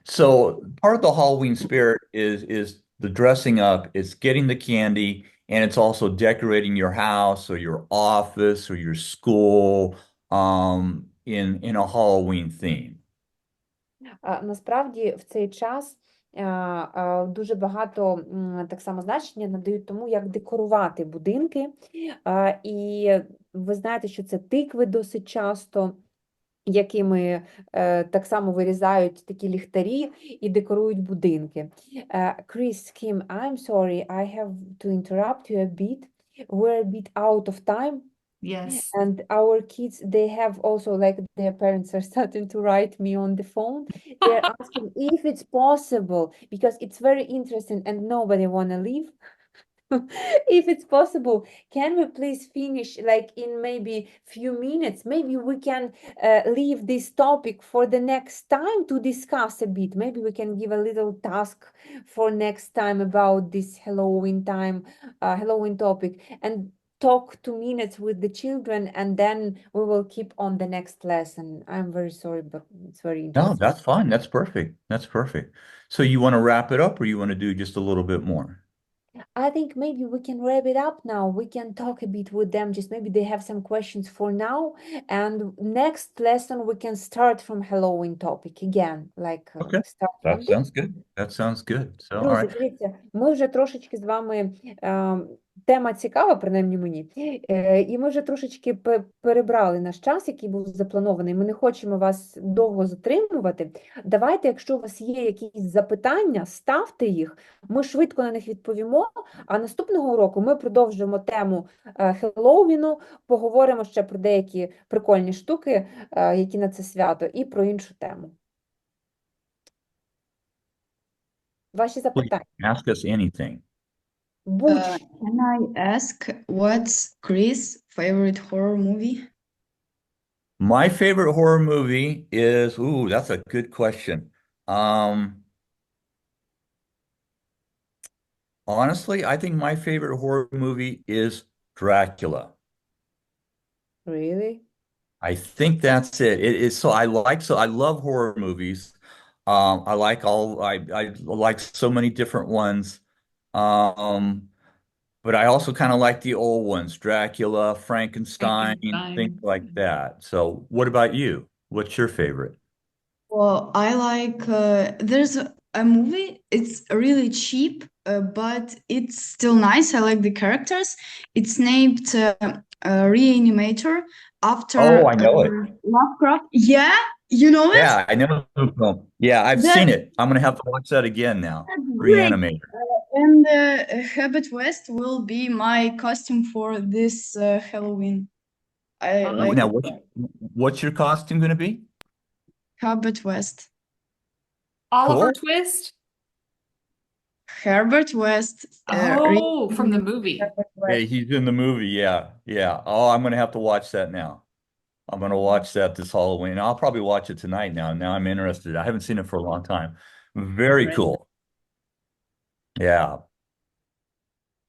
So part of the Halloween spirit is the dressing up, it's getting the candy, and it's also decorating your house or your office or your school in a Halloween theme. Насправді в цей час дуже багато так само значення надають тому, як декорувати будинки. І ви знаєте, що це тикви досить часто, якими так само вирізають такі ліхтарі і декорують будинки. Chris, Kim, I'm sorry, I have to interrupt you a bit. We're a bit out of time. Yes. And our kids, they have also, like, their parents are starting to write me on the phone. They're asking if it's possible, because it's very interesting and nobody want to leave. If it's possible, can we please finish like in maybe few minutes? Maybe we can leave this topic for the next time to discuss a bit. Maybe we can give a little task for next time about this Halloween time, Halloween topic, and talk 2 minutes with the children, and then we will keep on the next lesson. I'm very sorry, but it's very No, interesting. that's fine. That's perfect. That's perfect. So you want to wrap it up or you want to do just a little bit more? I think maybe we can wrap it up now. We can talk a bit with them, just maybe they have some questions for now, and next lesson we can start from Halloween topic again, like Okay. start from That this. sounds good. That sounds good. So, all Друзі, right. дивіться, ми вже трошечки з вами, тема цікава, принаймні мені, і ми вже трошечки перебрали наш час, який був запланований. Ми не хочемо вас довго затримувати. Давайте, якщо у вас є якісь запитання, ставте їх, ми швидко на них відповімо, а наступного року ми продовжимо тему Хеллоуіну, поговоримо ще про деякі прикольні штуки, які на це свято, і про іншу тему. Ваші Please запитання? ask us anything. Can I ask what's Chris' favorite horror movie? My favorite horror movie is, ooh, that's a good question. Honestly, I think my favorite horror movie is Dracula. Really? I think that's it. It is so I love horror movies. I like so many different ones. But I also kind of like the old ones, Dracula, Frankenstein, things like that. So what about you? What's your favorite? Well, I like, there's a movie, it's really cheap, but it's still nice. I like the characters. It's named Reanimator after Oh, I know it. Lovecraft. Yeah, you know it? Yeah, I know the film. Yeah, I've seen it. I'm gonna have to watch that again now. Great. Reanimator. And Herbert West will be my costume for this Halloween. I like Now, what's your costume gonna be? Herbert West. Oliver Cool. Twist? Herbert West. Oh, from the movie. Yeah, he's in the movie. Yeah, yeah. Oh, I'm gonna have to watch that now. I'm gonna watch that this Halloween. I'll probably watch it tonight now. Now I'm interested. I haven't seen it for a long time. Very cool. Yeah.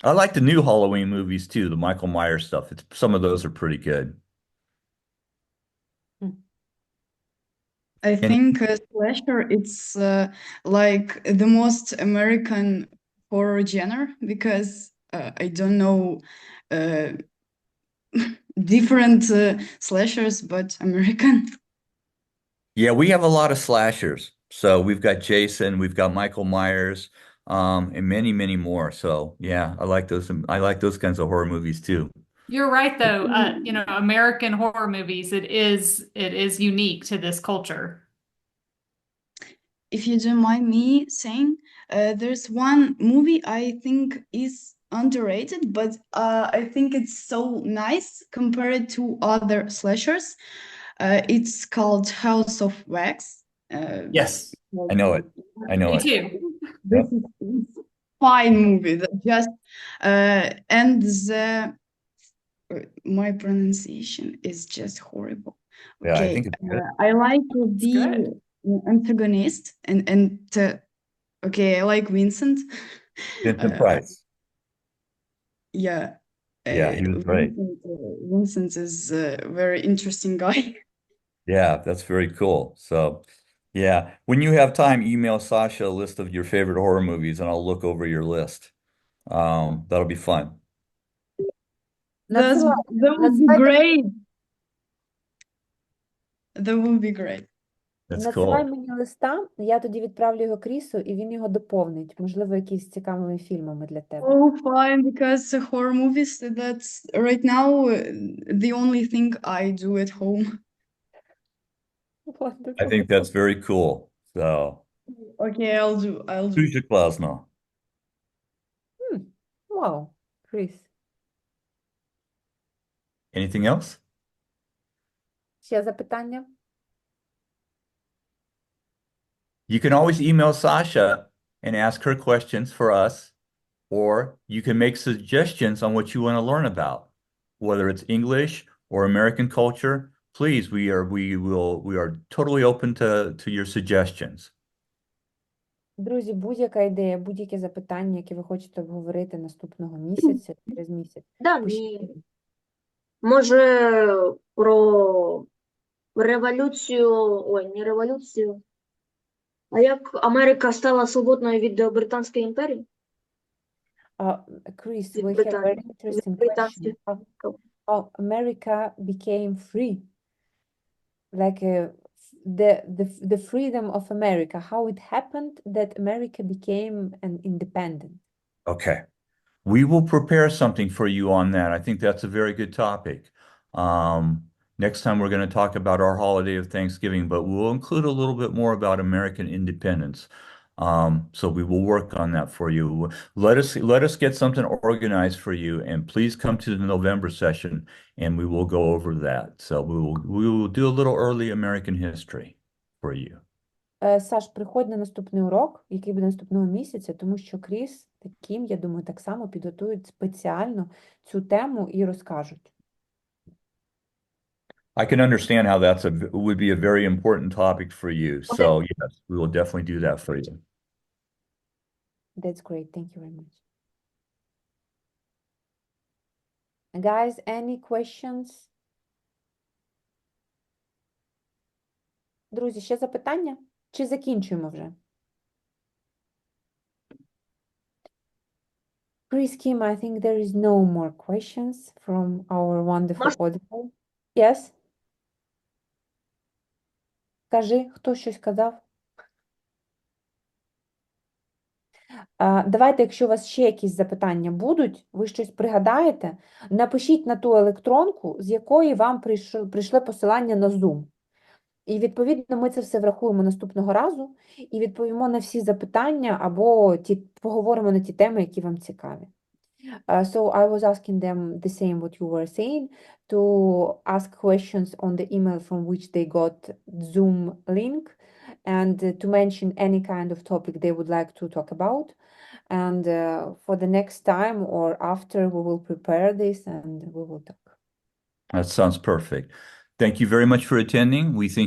I like the new Halloween movies too, the Michael Myers stuff. Some of those are pretty good. I think slasher, it's like the most American horror genre because I don't know different slashers, but American. Yeah, we have a lot of slashers. So we've got Jason, we've got Michael Myers. and many, many more. So yeah, I like those. I like those kinds of horror movies too. You're right, though. You know, American horror movies, it is unique to this culture. If you don't mind me saying, there's one movie I think is underrated, but I think it's so nice compared to other slashers. It's called House of Wax. Yes, I know it. I know Me it. too. This is it's fine movie that just and the my pronunciation is just horrible. Yeah, I Okay, think it's good. I like good. the antagonist and okay, I like Vincent. Vincent Price. Yeah, Yeah, he was great. Vincent is a very interesting guy. Yeah, that's very cool. So, yeah, when you have time, email Sasha a list of your favorite horror movies, and I'll look over your list. That'll be fun. That would be great. That would be great. That's Надсилай cool. мені листа, я тоді відправлю його Крісу, і він його доповнить. Можливо, якісь цікавими фільмами для тебе. Oh, fine, because horror movies, that's right now the only thing I do at home. I think that's very cool. So, Okay, I'll do. дуже класно. Вау, Кріс. Anything else? Ще запитання? You can always email Sasha and ask her questions for us, or you can make suggestions on what you want to learn about, whether it's English or American culture. Please, we are totally open to your suggestions. Друзі, будь-яка ідея, будь-яке запитання, яке ви хочете обговорити наступного місяця, через місяць. Да, Пишіть. може про революцію, ой, не революцію, а як Америка стала свободною від Британської імперії? Chris, Від we have a very Британії. interesting Від британської. question. How America became free? Like the freedom of America, how it happened that America became an independent. Okay. We will prepare something for you on that. I think that's a very good topic. Next time we're going to talk about our holiday of Thanksgiving, but we'll include a little bit more about American independence. So we will work on that for you. Let us get something organized for you, and please come to the November session, and we will go over that. So we will do a little early American history for you. Саш, приходь на наступний урок, який буде наступного місяця, тому що Кріс таким, я думаю, так само підготують спеціально цю тему і розкажуть. I can understand how would be a very important topic for you. So yes, we will definitely do that for you. That's great. Thank you very much. Guys, any questions? Друзі, ще запитання? Чи закінчуємо вже? Chris, Kim, I think there is no more questions from our wonderful audience. Yes? Кажи, хто щось казав? Давайте, якщо у вас ще якісь запитання будуть, ви щось пригадаєте, напишіть на ту електронку, з якої вам прийшло посилання на Zoom. І, відповідно, ми це все врахуємо наступного разу і відповімо на всі запитання або поговоримо на ті теми, які вам цікаві. So I was asking them the same what you were saying, to ask questions on the email from which they got Zoom link, and to mention any kind of topic they would like to talk about. And for the next time or after, we will prepare this and we will talk. That sounds perfect. Thank you very much for attending. We think